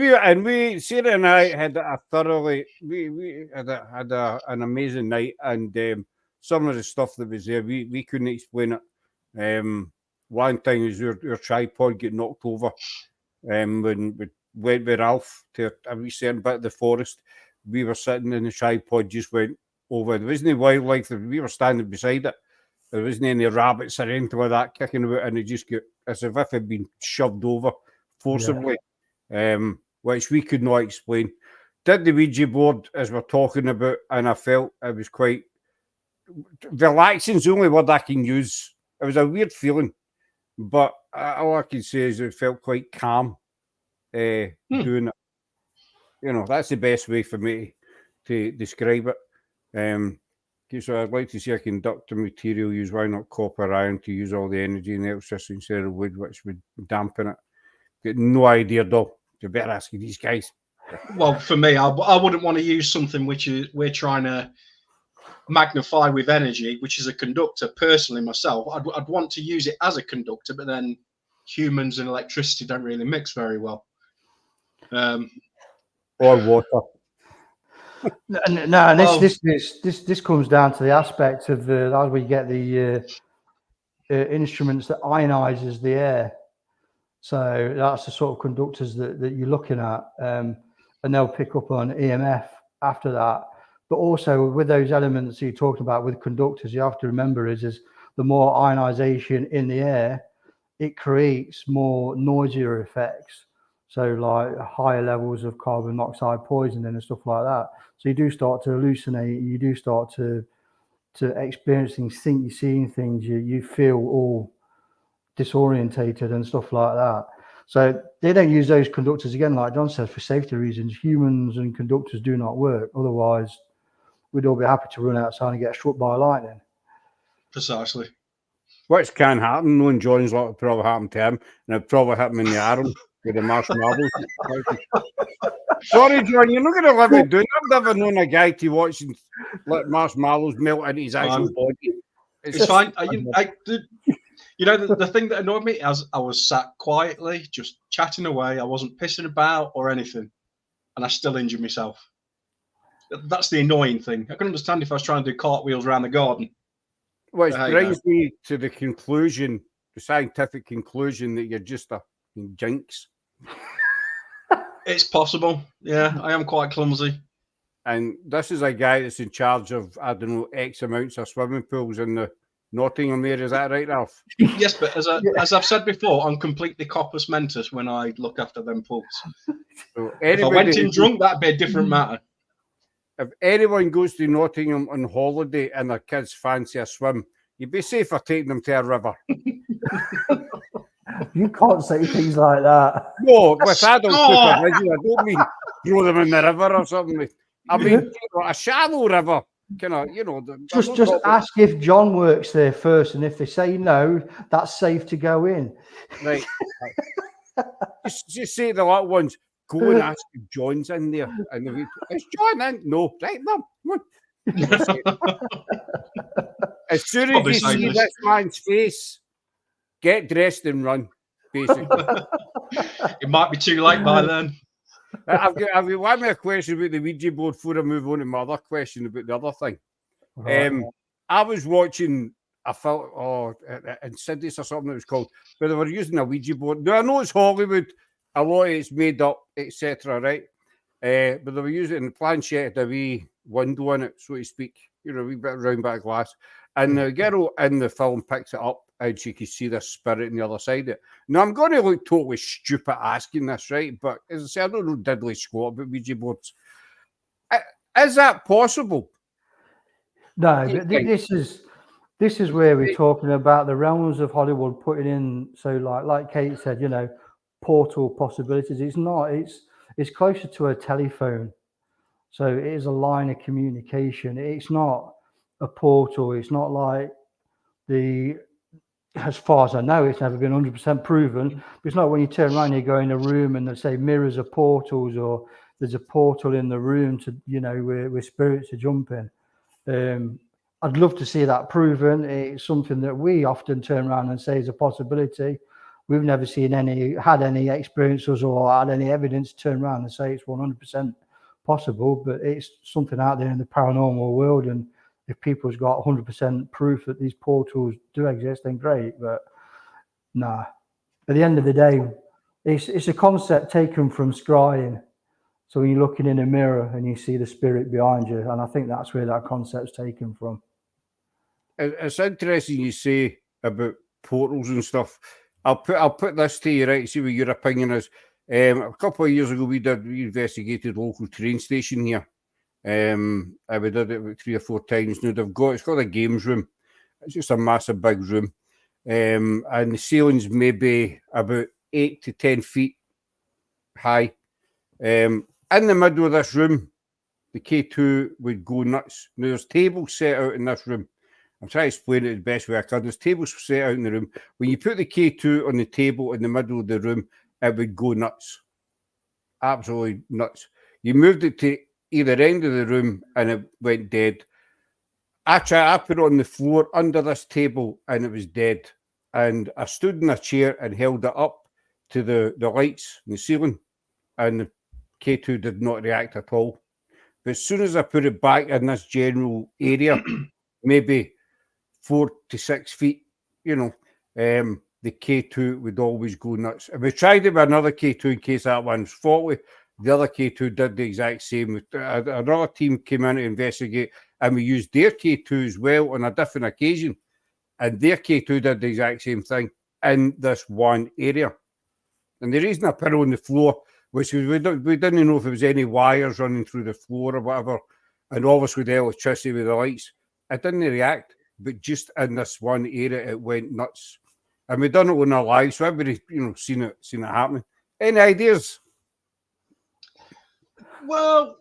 Sarah and I had a thoroughly, we had an amazing night, and some of the stuff that was there, we couldn't explain it. One thing is your tripod get knocked over when we went with Ralph to a wee certain bit of the forest. We were sitting and the tripod just went over. There wasn't any wildlife. We were standing beside it. There wasn't any rabbits or anything like that kicking about, and it just got as if it had been shoved over forcibly, which we could not explain. Did the Ouija board, as we're talking about, and I felt it was quite relaxing is the only word I can use. It was a weird feeling, but all I can say is it felt quite calm doing it. You know, that's the best way for me to describe it. So I'd like to see a conductor material use, why not copper iron, to use all the energy in the electricity instead of wood, which would dampen it. Got no idea though. You better ask these guys. Well, for me, I wouldn't want to use something which we're trying to magnify with energy, which is a conductor. Personally, myself, I'd want to use it as a conductor, but then humans and electricity don't really mix very well. Or water. No, this comes down to the aspect of as we get the instruments that ionizes the air. So that's the sort of conductors that you're looking at, and they'll pick up on EMF after that. But also with those elements you're talking about with conductors, you have to remember is the more ionization in the air, it creates more noisier effects. So like higher levels of carbon monoxide poisoning and stuff like that. So you do start to hallucinate. You do start to experience things, think you're seeing things. You feel all disorientated and stuff like that. So they don't use those conductors, again, like John said, for safety reasons. Humans and conductors do not work. Otherwise, we'd all be happy to run outside and get struck by lightning. Precisely. Which can happen. Knowing John's lot, it probably happened to him, and it probably happened in the Arrow with the marshmallows. Sorry, John, you're not going to live it down. I've never known a guy to watch and let marshmallows melt into his actual body. It's fine. You know, the thing that annoyed me as I was sat quietly, just chatting away. I wasn't pissing about or anything, and I still injured myself. That's the annoying thing. I can understand if I was trying to do cartwheels around the garden. Which brings me to the conclusion, the scientific conclusion, that you're just a jinx. It's possible. Yeah, I am quite clumsy. And this is a guy that's in charge of, I don't know, X amounts of swimming pools in the Nottingham area. Is that right, Ralph? Yes, but as I've said before, I'm completely corpus mentis when I look after them pools. So if I went in drunk, that'd be a different matter. If anyone goes to Nottingham on holiday and their kids fancy a swim, you'd be safer taking them to a river. You can't say things like that. No, with adult supervision, I don't mean throw them in the river or something. I mean, a shallow river. Just ask if John works there first, and if they say no, that's safe to go in. Right. just say to the little ones, go and ask if John's in there. And is John in? No. Right, no. As soon as you see this man's face, get dressed and run, basically. It might be too late by then. I've got one more question about the Ouija board before I move on to my other question about the other thing. Right. I was watching a film, Insidious or something it was called, where they were using a Ouija board. Now, I know it's Hollywood, a lot of it's made up, etc., right? But they were using the planchette, the wee window in it, so to speak, a wee bit of round bit of glass. And the girl in the film picks it up and she could see the spirit on the other side of it. Now, I'm going to look totally stupid asking this, right? But as I say, I don't know diddly squat about Ouija boards. Is that possible? No, but this is where we're talking about the realms of Hollywood putting in. So, like Kate said, portal possibilities. It's not. It's closer to a telephone. So it is a line of communication. It's not a portal. It's not like as far as I know, it's never been 100% proven. But it's not when you turn around, you go in a room and they say mirrors are portals, or there's a portal in the room to, where spirits are jumping. I'd love to see that proven. It's something that we often turn around and say is a possibility. We've never had any experiences or had any evidence to turn around and say it's 100% possible, but it's something out there in the paranormal world, and If people's got 100% proof that these portals do exist, then great. But nah, at the end of the day, it's a concept taken from scrying. So when you're looking in a mirror and you see the spirit behind you, and I think that's where that concept's taken from. It's interesting you say about portals and stuff. I'll put this to you, right, see what your opinion is. A couple of years ago, we investigated a local train station here. And we did it about 3 or 4 times. Now it's got a games room. It's just a massive big room. And the ceiling's maybe about 8 to 10 feet high. In the middle of this room, the K2 would go nuts. Now, there's tables set out in this room. I'm trying to explain it the best way I can. There's tables set out in the room. When you put the K2 on the table in the middle of the room, it would go nuts. Absolutely nuts. You moved it to either end of the room and it went dead. I put it on the floor under this table and it was dead. And I stood in a chair and held it up to the lights in the ceiling, and the K2 did not react at all. But as soon as I put it back in this general area, maybe 4 to 6 feet, the K2 would always go nuts. And we tried it with another K2 in case that one's faulty. The other K2 did the exact same. Another team came in to investigate, and we used their K2 as well on a different occasion. And their K2 did the exact same thing in this one area. And the reason I put it on the floor was we didn't know if there was any wires running through the floor or whatever. And obviously the electricity with the lights, it didn't react. But just in this one area, it went nuts. And we done it on our live, so everybody, seen it happening. Any ideas? Well,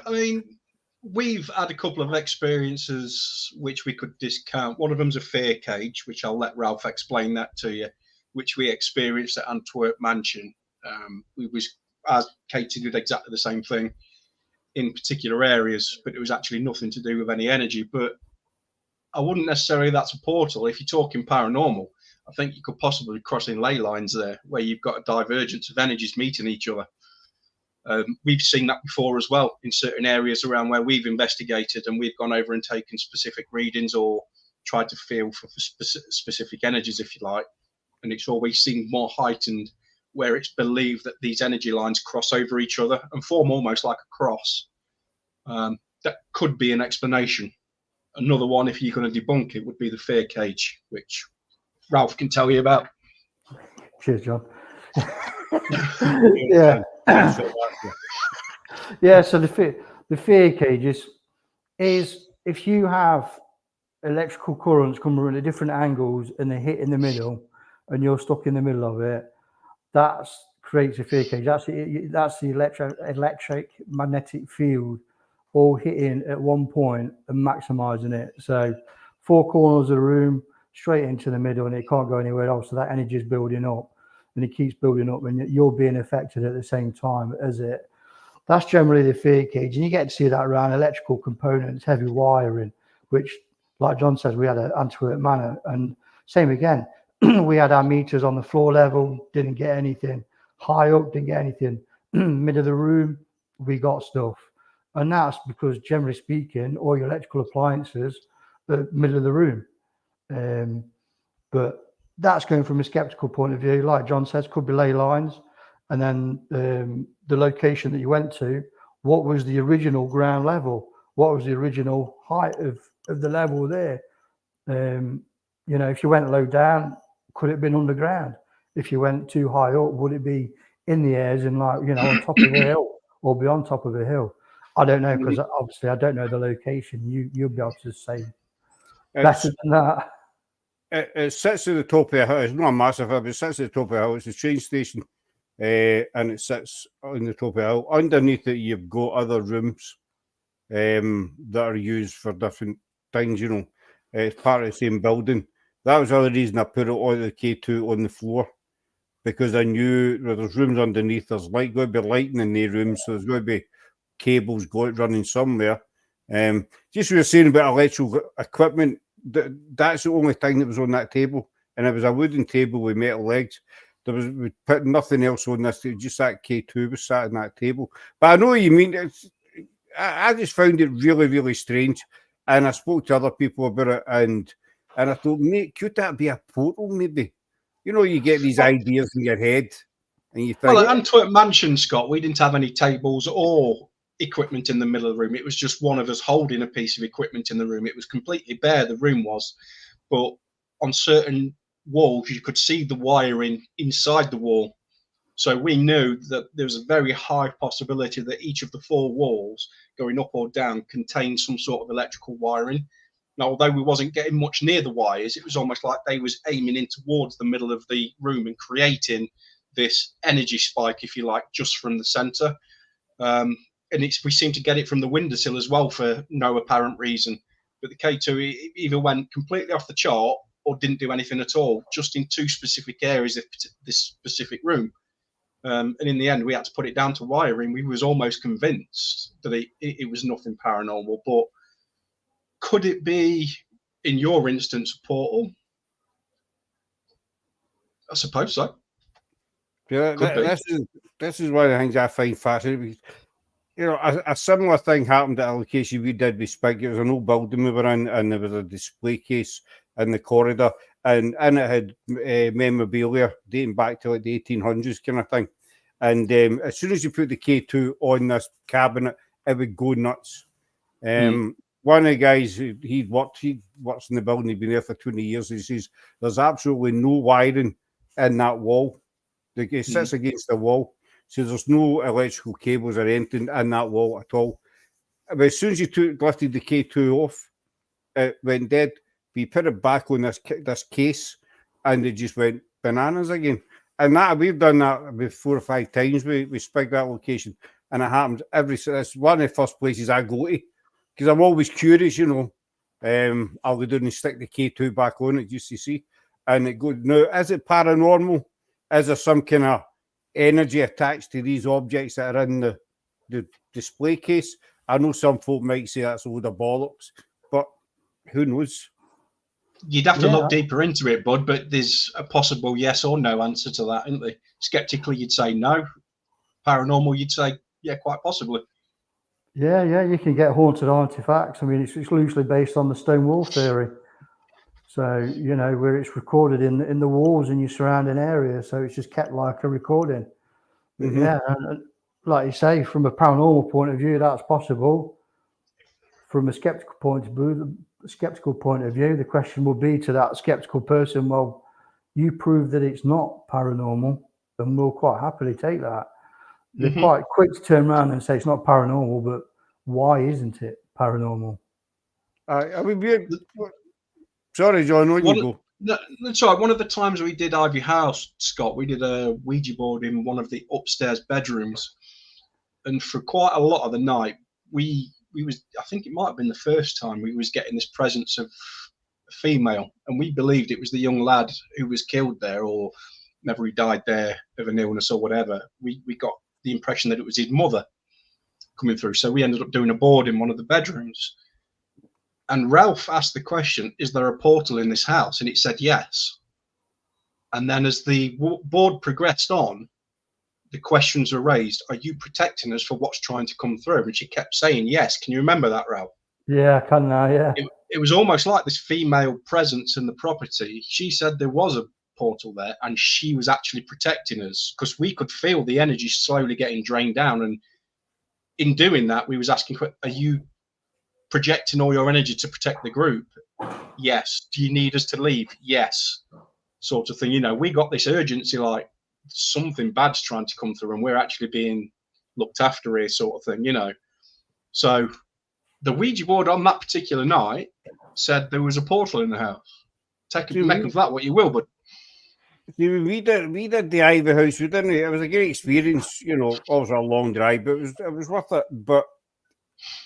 I mean, we've had a couple of experiences which we could discount. One of them's a fear cage, which I'll let Ralph explain that to you, which we experienced at Antwerp Mansion. As Katie did exactly the same thing in particular areas, but it was actually nothing to do with any energy. But I wouldn't necessarily that's a portal. If you're talking paranormal, I think you could possibly cross in ley lines there, where you've got a divergence of energies meeting each other. We've seen that before as well in certain areas around where we've investigated, and we've gone over and taken specific readings or tried to feel for specific energies, if you like. And it's always seemed more heightened where it's believed that these energy lines cross over each other and form almost like a cross. That could be an explanation. Another one, if you're going to debunk it, would be the fear cage, which Ralph can tell you about. Cheers, John. Yeah. Yeah, so the fear cage is if you have electrical currents coming at different angles and they hit in the middle and you're stuck in the middle of it, that creates a fear cage. That's the electric magnetic field all hitting at one point and maximizing it. So 4 corners of the room straight into the middle, and it can't go anywhere else. So that energy is building up, and it keeps building up, and you're being affected at the same time as it. That's generally the fear cage, and you get to see that around electrical components, heavy wiring, which, like John says, we had at Antwerp Manor, and same again. We had our meters on the floor level, didn't get anything. High up, didn't get anything. Mid of the room, we got stuff. And that's because, generally speaking, all your electrical appliances are middle of the room. But that's going from a skeptical point of view. Like John says, could be ley lines. And then the location that you went to, what was the original ground level? What was the original height of the level there? If you went low down, could it have been underground? If you went too high up, would it be in the airs and on top of a hill or be on top of a hill? I don't know, because obviously I don't know the location. You'll be able to say better than that. It sits at the top of a hill. It's not a massive hill, but it sits at the top of a hill. It's a train station, and it sits on the top of a hill. Underneath it, you've got other rooms that are used for different things. It's part of the same building. That was the other reason I put it on the K2 on the floor, because I knew there's rooms underneath. There's going to be lighting in the rooms, so there's going to be cables running somewhere. Just we were saying about electrical equipment, that's the only thing that was on that table, and it was a wooden table with metal legs. We put nothing else on this, just that K2 was sat on that table. But I know what you mean. I just found it really, really strange. And I spoke to other people about it, and I thought, mate, could that be a portal? Maybe, you know, you get these ideas in your head, and you think, Well, at Antwerp Mansion, Scott, we didn't have any tables or equipment in the middle of the room. It was just one of us holding a piece of equipment in the room. It was completely bare, the room was, but on certain walls you could see the wiring inside the wall. So we knew that there was a very high possibility that each of the 4 walls going up or down contained some sort of electrical wiring. Now, although we wasn't getting much near the wires, it was almost like they was aiming in towards the middle of the room and creating this energy spike, if you like, just from the center. And we seemed to get it from the windowsill as well for no apparent reason. But the K2 either went completely off the chart or didn't do anything at all, just in 2 specific areas of this specific room. And in the end, we had to put it down to wiring. We was almost convinced that it was nothing paranormal. But could it be, in your instance, a portal? I suppose so. yeah, this is one of the things I find fascinating. You know, a similar thing happened at a location we did with Spig. It was an old building we were in, and there was a display case in the corridor, and it had memorabilia dating back to like the 1800s kind of thing. And as soon as you put the K2 on this cabinet, it would go nuts. One of the guys, he works in the building, he'd been there for 20 years. He says there's absolutely no wiring in that wall. It sits against the wall. So there's no electrical cables or anything in that wall at all. But as soon as you lifted the K2 off, it went dead. We put it back on this case, and it just went bananas again. And we've done that about 4 or 5 times. We Spig that location, and it happens it's one of the first places I go to because I'm always curious, you know. I'll go down and stick the K2 back on it just to see, and it goes. Now, is it paranormal? Is there some kind of energy attached to these objects that are in the display case? I know some folk might say that's a load of bollocks, but who knows? You'd have to look deeper into it, bud, but there's a possible yes or no answer to that, isn't there? Skeptically, you'd say no. Paranormal, you'd say, yeah, quite possibly. Yeah, you can get haunted artifacts. I mean, it's loosely based on the stone wall theory. So, you know, where it's recorded in the walls in your surrounding area. So it's just kept like a recording. Yeah, and like you say, from a paranormal point of view, that's possible. From a skeptical point of view, the question would be to that skeptical person, well, you prove that it's not paranormal, and we'll quite happily take that. They're quite quick to turn around and say it's not paranormal, but why isn't it paranormal? I mean, sorry, John, on you go. No, that's all right. One of the times we did Ivy House, Scott, we did a Ouija board in one of the upstairs bedrooms, and for quite a lot of the night, I think it might have been the first time we was getting this presence of a female, and we believed it was the young lad who was killed there, or never he died there of an illness or whatever. We got the impression that it was his mother coming through, so we ended up doing a board in one of the bedrooms. And Ralph asked the question, is there a portal in this house? And it said yes. And then as the board progressed on, the questions were raised, are you protecting us for what's trying to come through? And she kept saying yes. Can you remember that, Ralph? Yeah, I can now, yeah. It was almost like this female presence in the property. She said there was a portal there, and she was actually protecting us because we could feel the energy slowly getting drained down. And in doing that, we was asking, are you projecting all your energy to protect the group? Yes. Do you need us to leave? Yes. Sort of thing. You know, we got this urgency, like something bad's trying to come through and we're actually being looked after here, sort of thing, you know. So the Ouija board on that particular night said there was a portal in the house. Make of that what you will, but we did the Ivy House. We didn't. It was a great experience, you know. Obviously a long drive, but it was worth it. But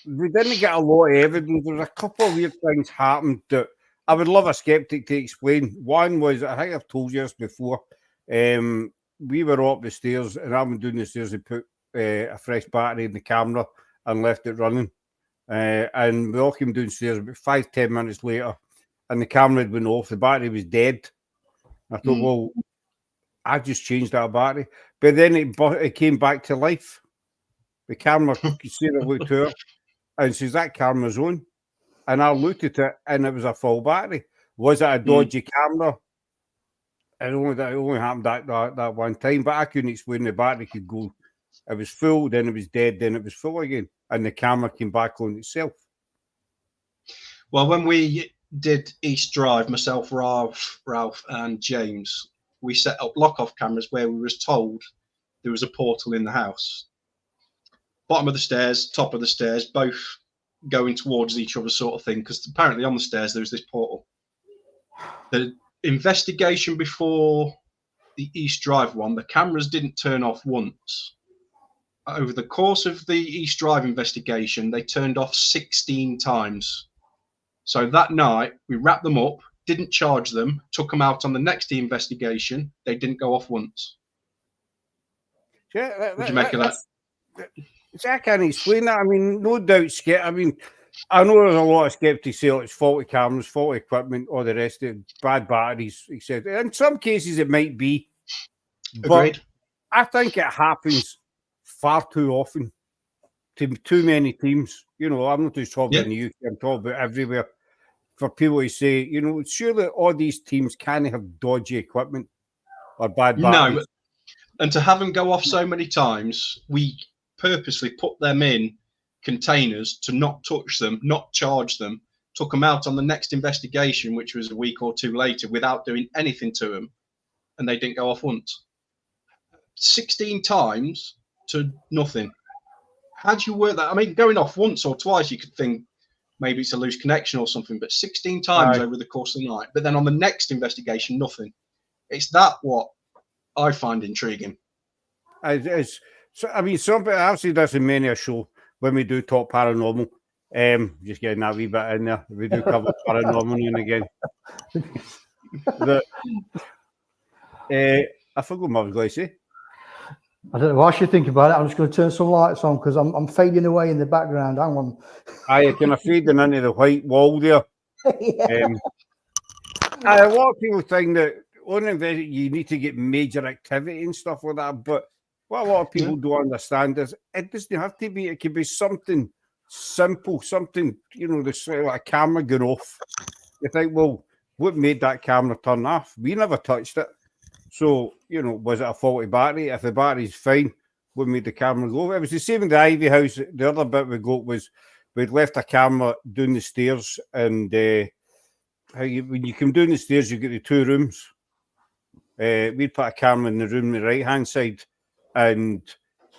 we didn't get a lot of evidence. There was a couple of weird things happened that I would love a skeptic to explain. One was, I think I've told you this before. We were up the stairs, and I went down the stairs and put a fresh battery in the camera and left it running. And we all came downstairs about 5-10 minutes later, and the camera had went off. The battery was dead. I thought, well, I just changed that battery. But then it came back to life. The camera, you see it looked to her, and says, that camera's on. and I looked at it, and it was a full battery. Was it a dodgy camera? It only happened that one time, but I couldn't explain the battery could go. It was full, then it was dead, then it was full again, and the camera came back on itself. Well, when we did East Drive, myself, Ralph, and James, we set up lock-off cameras where we was told there was a portal in the house. Bottom of the stairs, top of the stairs, both going towards each other, sort of thing. Because apparently on the stairs there was this portal. The investigation before the East Drive one, the cameras didn't turn off once. Over the course of the East Drive investigation, they turned off 16 times. So that night, we wrapped them up, didn't charge them, took them out on the next investigation. They didn't go off once. Yeah, What'd you make of that? I can't explain that. I mean, no doubt, I mean, I know there's a lot of skeptics say it's faulty cameras, faulty equipment, all the rest of it, bad batteries, etc. In some cases, it might be. Agreed. But I think it happens far too often to too many teams. You know, I'm not just talking about the UK, I'm talking about everywhere. For people to say, you know, surely all these teams can't have dodgy equipment or bad batteries. No, and to have them go off so many times, we purposely put them in containers to not touch them, not charge them, took them out on the next investigation, which was a week or two later, without doing anything to them, and they didn't go off once. 16 times to nothing. How do you work that? I mean, going off once or twice, you could think maybe it's a loose connection or something, but 16 times over the course of the night. But then on the next investigation, nothing. It's that what I find intriguing. So, I mean, I've seen this in many a show when we do talk paranormal. Just getting that wee bit in there. We do cover paranormal now and again. I forgot what I was going to say. I don't know what I should think about it. I'm just going to turn some lights on because I'm fading away in the background. Hang on. You're kind of fading into the white wall there. A lot of people think that you need to get major activity and stuff like that, but what a lot of people don't understand is it doesn't have to be. It could be something simple, something, you know, like a camera going off. You think, well, what made that camera turn off? We never touched it. So, you know, was it a faulty battery? If the battery's fine, what made the camera go? It was the same in the Ivy house. The other bit we got was we'd left a camera down the stairs, and when you come down the stairs, you get the two rooms. We'd put a camera in the room on the right-hand side, and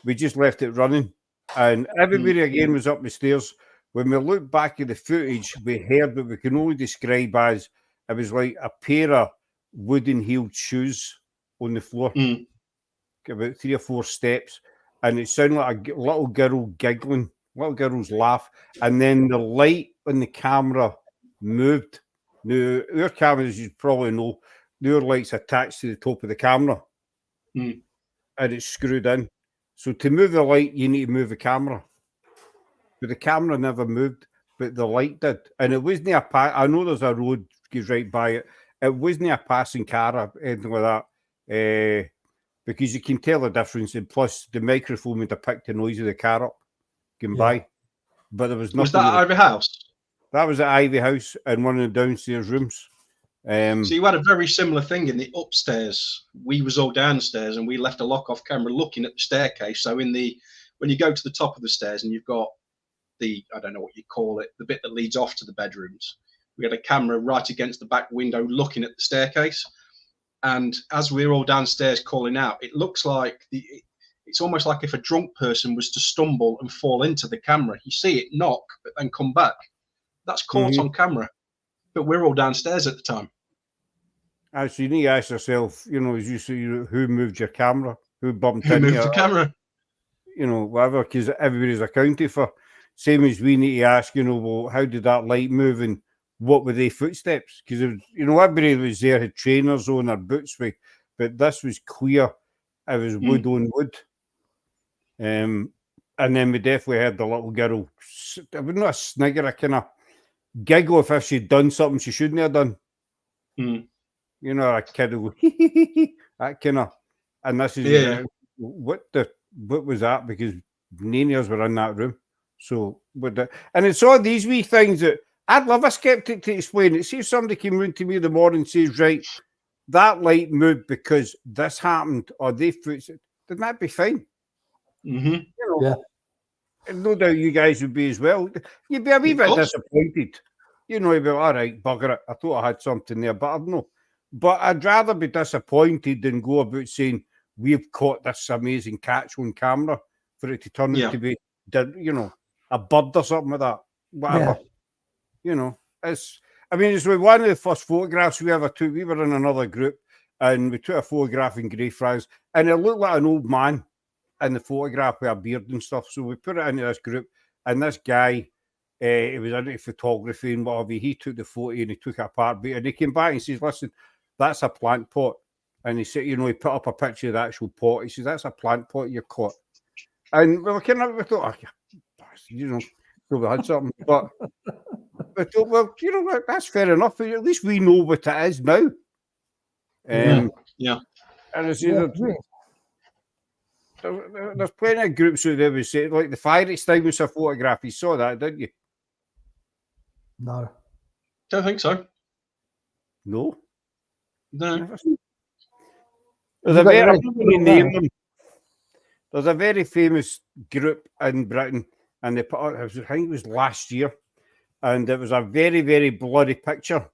we just left it running. And everybody again was up the stairs. When we looked back at the footage, we heard what we can only describe as it was like a pair of wooden-heeled shoes on the floor, about 3 or 4 steps, and it sounded like a little girl giggling, little girl's laugh, and then the light on the camera moved. Now, our camera, as you probably know, our light's attached to the top of the camera, and it's screwed in. So to move the light, you need to move the camera. But the camera never moved, but the light did. And it wasn't I know there's a road goes right by it. It wasn't a passing car or anything like that, because you can tell the difference. And plus, the microphone would have picked the noise of the car up going by. But there was nothing. Was that Ivy House? That was at Ivy House in one of the downstairs rooms. So you had a very similar thing in the upstairs. We was all downstairs, and we left a lock-off camera looking at the staircase. So when you go to the top of the stairs, and you've got I don't know what you call it, the bit that leads off to the bedrooms. We had a camera right against the back window looking at the staircase. And as we were all downstairs calling out, it looks like it's almost like if a drunk person was to stumble and fall into the camera. You see it knock and come back. That's caught on camera. But we're all downstairs at the time. So you need to ask yourself, you know, as you say, who moved your camera? Who bumped Who into moved the camera? You know, whatever, because everybody's accounted for. Same as we need to ask, you know, well, how did that light move and what were they footsteps? Because, you know, everybody that was there had trainers on or boots with, but this was clear. It was wood on wood. And then we definitely heard the little girl, it was not a snigger, a kind of giggle if she'd done something she shouldn't have done. You know, a kid will go, that kind of, and this is, what was that? Because none of us were in that room. So, and it's all these wee things that I'd love a skeptic to explain it. See if somebody came round to me in the morning and says, right, that light moved because this happened, or they put it, then that'd be fine. Mm-hmm. You know, Yeah. and no doubt you guys would be as well. You'd be a wee Of bit course. disappointed. You know, you'd be like, all right, bugger it. I thought I had something there, but I've no. But I'd rather be disappointed than go about saying, we've caught this amazing catch on camera for it to turn Yeah. out to be, you know, a bird or something like that. Whatever. You know, it's with one of the first photographs we ever took. We were in another group and we took a photograph in Greyfriars and it looked like an old man in the photograph with a beard and stuff. So we put it into this group and this guy, he was into photography and whatever. He took the photo and he took it apart. And he came back and says, listen, that's a plant pot. And he said, you know, he put up a picture of the actual pot. He says, that's a plant pot you caught. And we were kind of, we thought, oh, you know, so we had something. But I thought, well, you know, that's fair enough. At least we know what it is now. Yeah. And I said, there's plenty of groups out there who say, like the fire extinguisher photograph, you saw that, didn't you? No. Don't think so. No. No. There's a very, I'm not going to name them. There's a very famous group in Britain, and they put out, I think it was last year, and it was a very, very bloody picture.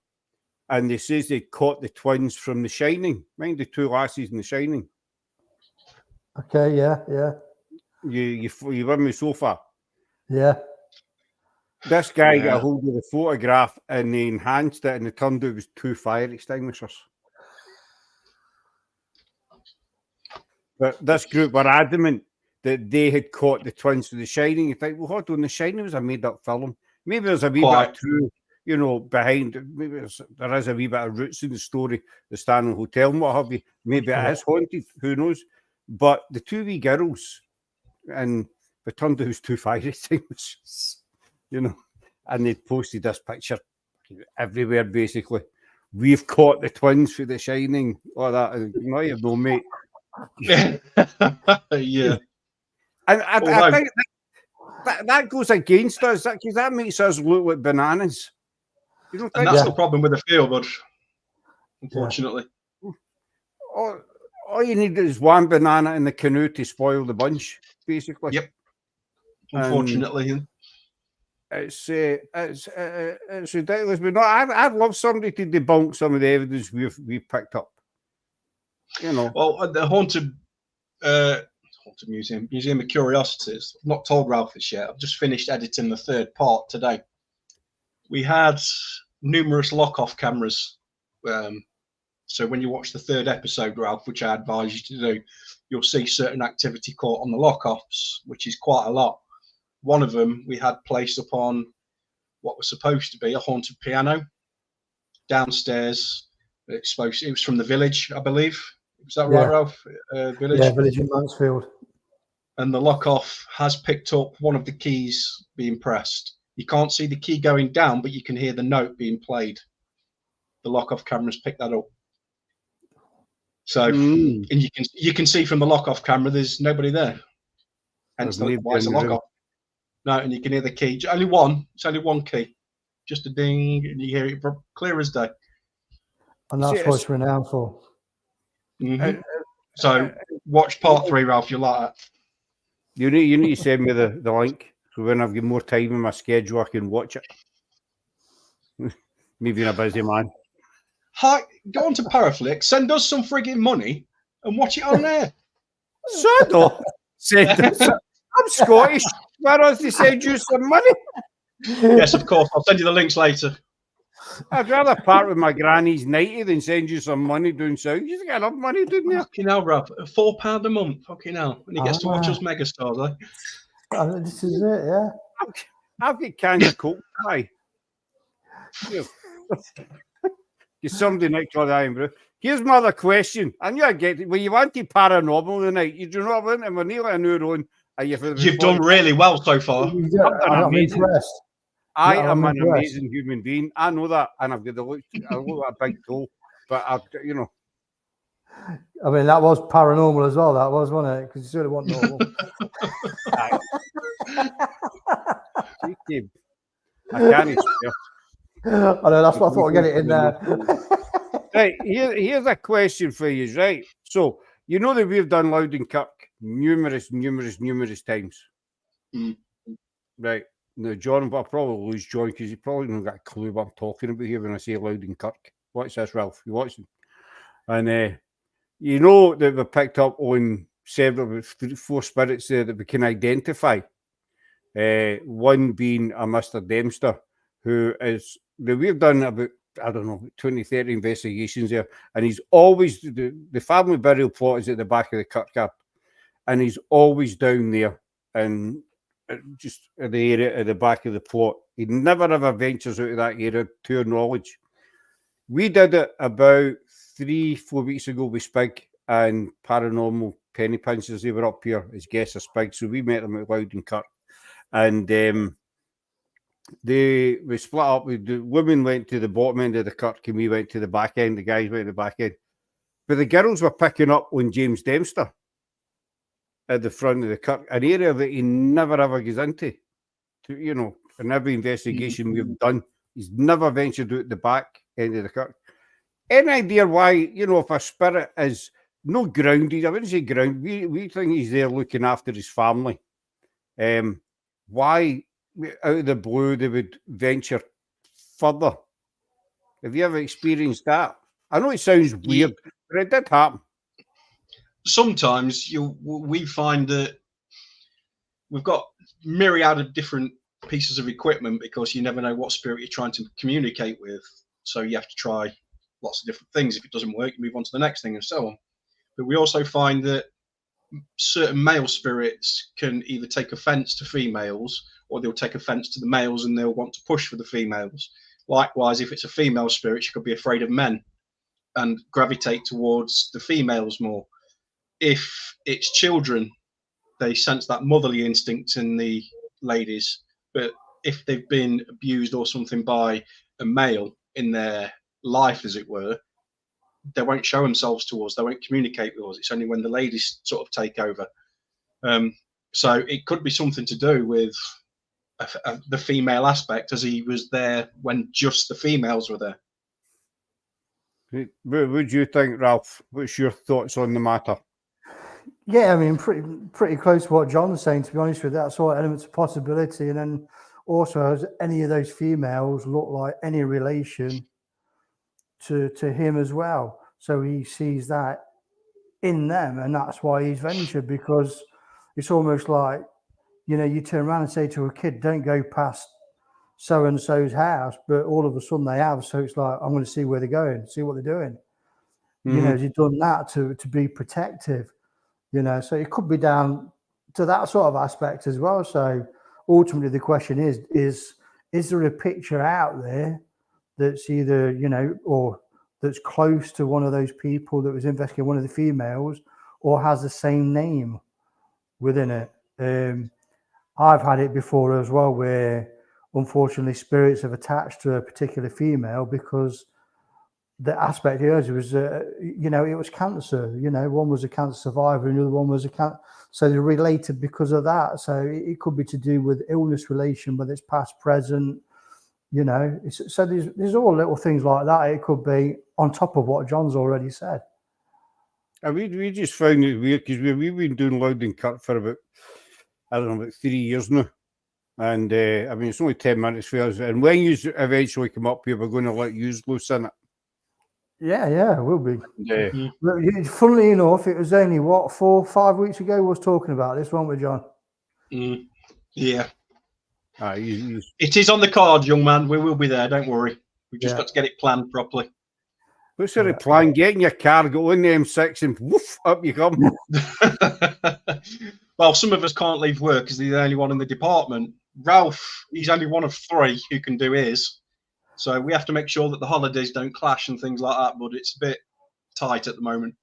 And they says they caught the twins from The Shining. Mind the two lasses in The Shining. Okay, yeah. You with me so far? Yeah. This guy got a hold of the photograph and they enhanced it, and it turned out it was two fire extinguishers. But this group were adamant that they had caught the twins from The Shining. You think, well, hold on, The Shining was a made-up film. Maybe there's a wee bit of true, you know, behind. Maybe there is a wee bit of roots in the story, the Stanley Hotel and what have you. Maybe it is haunted. Who knows? But the two wee girls, and it turned out it was two fire extinguishers, you know, and they'd posted this picture everywhere, basically. We've caught the twins for The Shining, or that. No, you know, mate. Yeah. And I think that goes against us, because that makes us look like bananas. You don't think? And that's the problem with the field, bud. Unfortunately. All you need is one banana in the canoe to spoil the bunch, basically. Yep. Unfortunately. It's ridiculous. But no, I'd love somebody to debunk some of the evidence we've picked up. You know. Well, the Haunted Museum of Curiosities. I've not told Ralph this yet. I've just finished editing the third part today. We had numerous lock-off cameras. So when you watch the third episode, Ralph, which I advise you to do, you'll see certain activity caught on the lock-offs, which is quite a lot. One of them we had placed upon what was supposed to be a haunted piano downstairs. It was from the village, I believe. Is that right, Ralph? Village? Yeah, village in Mansfield. And the lock-off has picked up one of the keys being pressed. You can't see the key going down, but you can hear the note being played. The lock-off cameras pick that up. So, and you can see from the lock-off camera, there's nobody there. Hence why it's a lock-off. No, and you can hear the key. It's only one key. Just a ding, and you hear it clear as day. And that's what it's renowned for. Mm-hmm. So, watch part 3, Ralph. You'll like that. You need to send me the link, so when I've got more time in my schedule, I can watch it. Me being a busy man. Hi, go on to Paraflix, send us some frigging money, and watch it on there. Shut up. I'm Scottish. Why don't they send you some money? Yes, of course. I'll send you the links later. I'd rather part with my granny's 90 than send you some money doing south. You get enough money, didn't you? Fucking hell, Ralph. £4 a month. Fucking hell. And he gets to watch us megastars, eh? This is it, yeah. I've got cans of Coke. Aye. Get somebody next to the iron, bro. Here's my other question. I knew I'd get it. Well, you wanted paranormal tonight. You do not want, and we're nearly an hour on. You've done really well so far. I'm impressed. I am an amazing human being. I know that, and I've got the look. I look like a big toe, but you know. I mean, that was paranormal as well. That was, wasn't it? Because you sort of want normal. I can't swear. I know, that's what I thought I'd get it in there. Right, here's a question for you, right? So, you know that we've done Loudon-Kirk numerous times. Mm. Right. Now, John, I'll probably lose John because he probably don't got a clue what I'm talking about here when I say Loudon-Kirk. What's this, Ralph? You watching? And you know that we picked up on several, 4 spirits there that we can identify. One being a Mr. Dempster, who is, we've done about, I don't know, 20, 30 investigations there, and he's always, the family burial plot is at the back of the kirkyard, and he's always down there and just at the area at the back of the plot. He never ever ventures out of that area, to our knowledge. We did it about 3-4 weeks ago with Spig and Paranormal Penny Pinchers. They were up here as guests of Spig, so we met them at Loudon-Kirk. And we split up. The women went to the bottom end of the kirk and we went to the back end. The guys went to the back end. But the girls were picking up on James Dempster at the front of the kirk, an area that he never ever goes into. You know, in every investigation we've done, he's never ventured out the back end of the kirk. Any idea why, you know, if a spirit is no grounded, I wouldn't say ground, we think he's there looking after his family. Why out of the blue they would venture further? Have you ever experienced that? I know it sounds weird, but it did happen. Sometimes we find that we've got myriad of different pieces of equipment because you never know what spirit you're trying to communicate with. So you have to try lots of different things. If it doesn't work, you move on to the next thing and so on. But we also find that certain male spirits can either take offense to females or they'll take offense to the males and they'll want to push for the females. Likewise, if it's a female spirit, she could be afraid of men and gravitate towards the females more. If it's children, they sense that motherly instinct in the ladies. But if they've been abused or something by a male in their life, as it were, they won't show themselves to us. They won't communicate with us. It's only when the ladies sort of take over. So it could be something to do with the female aspect, as he was there when just the females were there. What would you think, Ralph? What's your thoughts on the matter? Yeah, I mean, pretty close to what John's saying, to be honest with you. That's all elements of possibility. And then also, has any of those females look like any relation to him as well? So he sees that in them, and that's why he's ventured, because it's almost like, you know, you turn around and say to a kid, don't go past so-and-so's house, but all of a sudden they have. So it's like, I'm going to see where they're going, see what they're doing. Mm-hmm. You know, he's done that to be protective, you know, so it could be down to that sort of aspect as well. So ultimately the question is there a picture out there that's either, you know, or that's close to one of those people that was investigating, one of the females, or has the same name within it? I've had it before as well, where unfortunately spirits have attached to a particular female because the aspect of hers was, you know, it was cancer. You know, one was a cancer survivor, and the other one was a cancer. So they're related because of that. So it could be to do with illness relation, whether it's past, present. You know, so there's all little things like that. It could be on top of what John's already said. And we just found it weird because we've been doing Loudon-Kirk for about, I don't know, about 3 years now. And I mean, it's only 10 minutes for us. And when you eventually come up here, we're going to let you loose in it. Yeah, it will be. Funnily enough, it was only, 4 or 5 weeks ago we was talking about this, weren't we, John? Yeah. It is on the card, young man. We will be there. Don't worry. We've just got to get it planned properly. What's the plan? Get in your car, go in the M6 and woof, up you come. Well, some of us can't leave work because he's the only one in the department. Ralph, he's only one of 3 who can do his. So we have to make sure that the holidays don't clash and things like that, but it's a bit tight at the moment.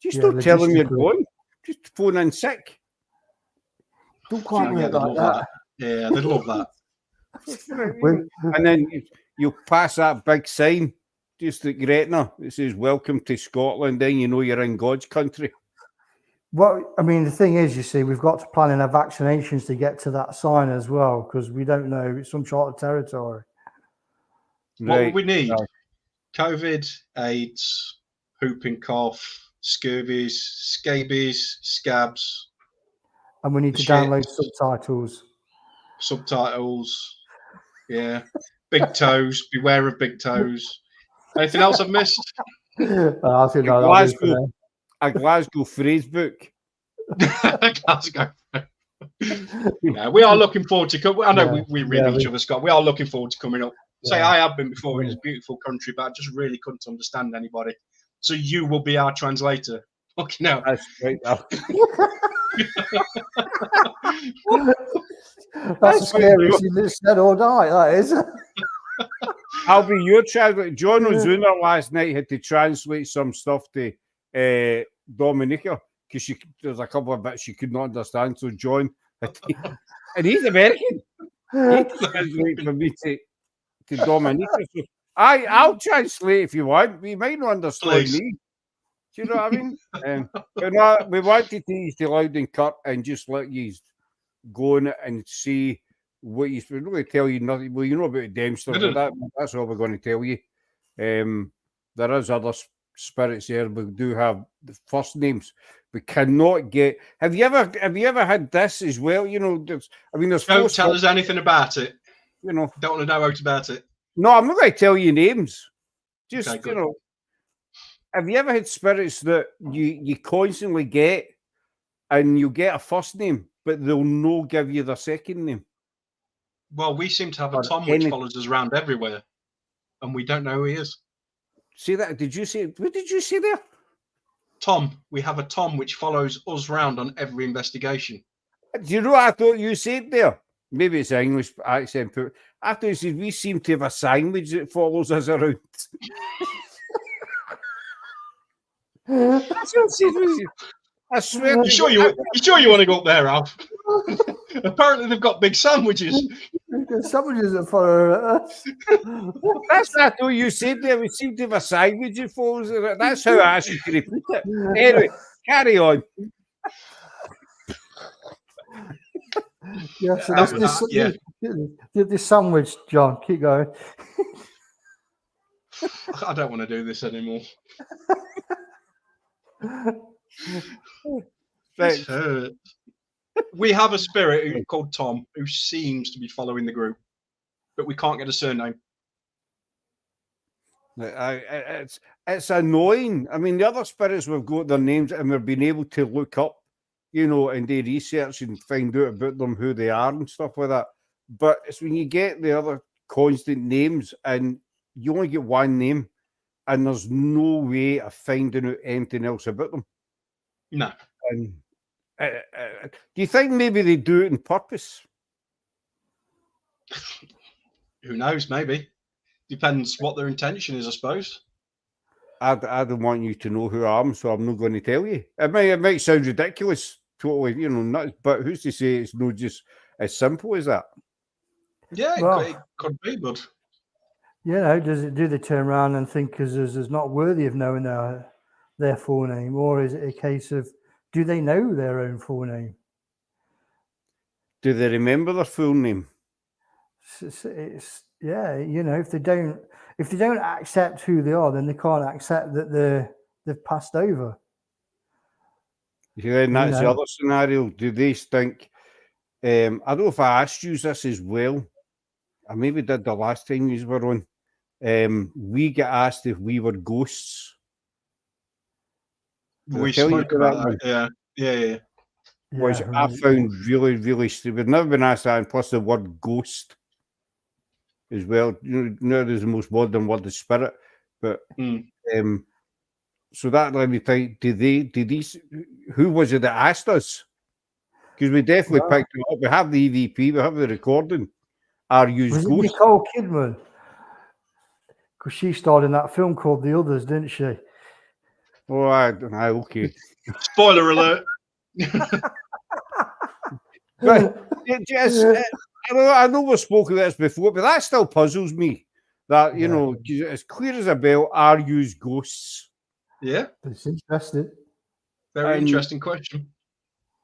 Just don't tell them you're going. Just phone in sick. Don't quite work like that. Yeah, they'd love that. And then you pass that big sign just at Gretna. It says, "Welcome to Scotland." Then you know you're in God's country. Well, I mean, the thing is, you see, we've got to plan in our vaccinations to get to that sign as well, because we don't know, it's uncharted territory. What would we need? right. COVID, AIDS, whooping cough, scabies, scabs, And we need the to shit. download subtitles. Subtitles. Yeah. Big toes. Beware of big toes. Anything else I've missed? I think that'll do for now. A Glasgow phrase book. Glasgow. Yeah, we are looking forward to. I know we read each other, Scott. We are looking forward to coming up. Say I have been before. It's a beautiful country, but I just really couldn't understand anybody. So you will be our translator. Fucking hell. That's right. That's the scariest thing that's said all night, that is. I'll be your translator. John Ozuna last night had to translate some stuff to Dominica because there's a couple of bits she could not understand. So John had to, and he's American. He had to translate for me to Dominica. So I'll translate if you want. We might not understand me. Do you know what I mean? But no, we wanted to use the loud and cut and just let you go on it and see what you really tell you nothing. Well, you know about Dempster, but that's all we're going to tell you. There is other spirits there. We do have the first names. We cannot get. Have you ever had this as well? You know, there's don't tell us anything about it. You know, don't want to know out about it. No, I'm not going to tell you names. Just okay, you know. Have you ever had spirits that you constantly get and you get a first name, but they'll no give you their second name? Well, we seem to have a Tom which follows us around everywhere, and we don't know who he is. See that? Did you say? What did you say there? Tom. We have a Tom which follows us around on every investigation. Do you know what I thought you said there? Maybe it's an English accent, but I thought you said we seem to have a sandwich that follows us around. That's what I swear. You sure you want to go up there, Alf? Apparently they've got big sandwiches. Sandwiches that follow us. That's not what you said there. We seem to have a sandwich that follows us. That's how I asked you to repeat it. Anyway, carry on. Yeah, so this sandwich, John. Keep going. I don't want to do this anymore. We have a spirit called Tom who seems to be following the group, but we can't get a surname. It's annoying. I mean, the other spirits we've got their names and we've been able to look up, you know, and do research and find out about them, who they are and stuff like that. But it's when you get the other constant names and you only get one name and there's no way of finding out anything else about them. No. And do you think maybe they do it on purpose? Who knows? Maybe. Depends what their intention is, I suppose. I don't want you to know who I am, so I'm not going to tell you. It might sound ridiculous, totally, you know, nuts, but who's to say it's not just as simple as that? Yeah, it could be, but you know, do they turn around and think because is not worthy of knowing their full name, or is it a case of do they know their own full name? Do they remember their full name? It's yeah, you know, if they don't accept who they are, then they can't accept that they've passed over. Yeah, and that's the other scenario. Do they think? I don't know if I asked you this as well. I maybe did the last time you were on. We get asked if we were ghosts. We spoke about that. Yeah. Which I found really, really stupid. Never been asked that, and plus the word ghost as well. You know, there's the most modern word is spirit, but so that let me think. Did these? Who was it that asked us? Because we definitely picked it up. We have the EVP, we have the recording. Are you ghosts? Nicole Kidman? Because she starred in that film called The Others, didn't she? Oh, okay. Spoiler alert. But I know we've spoken of this before, but that still puzzles me. That you know, as clear as a bell, are you ghosts? Yeah, it's interesting. Very interesting question.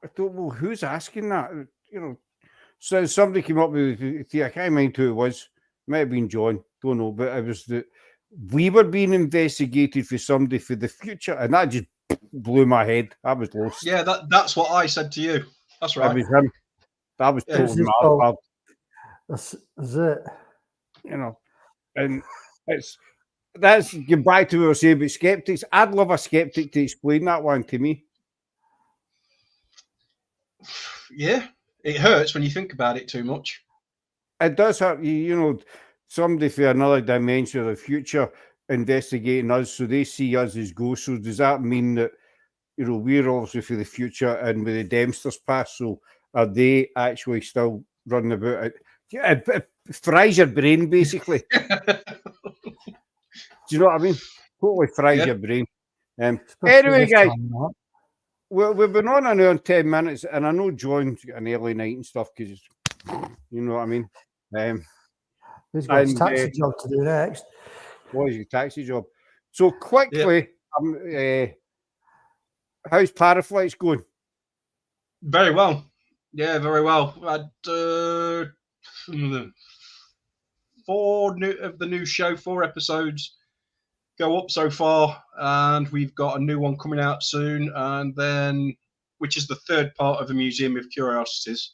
I don't know who's asking that. You know, so somebody came up with. I can't mind who it was. Might have been John, don't know, but it was that we were being investigated for somebody for the future, and that just blew my head. I was lost. Yeah, that's what I said to you. That's right. It was him. That was Yeah, total it's mad. That's it. You know, and that's getting back to what we were saying about skeptics. I'd love a skeptic to explain that one to me. Yeah, it hurts when you think about it too much. It does hurt you, you know, somebody for another dimension of the future investigating us, so they see us as ghosts. So does that mean that, you know, we're obviously for the future and with the Dempster's past, so are they actually still running about it? Yeah, it fries your brain, basically. Do you know what I mean? Totally fries your brain. Anyway, guys, we've been on an hour and 10 minutes, and I know John's got an early night and stuff, because you know what I mean? He's got his taxi job to do next. What is your taxi job? So quickly, how's Paraflights going? Very well. Yeah, very well. I had 4 episodes go up so far, and we've got a new one coming out soon, and then, which is the 3rd part of the Museum of Curiosities.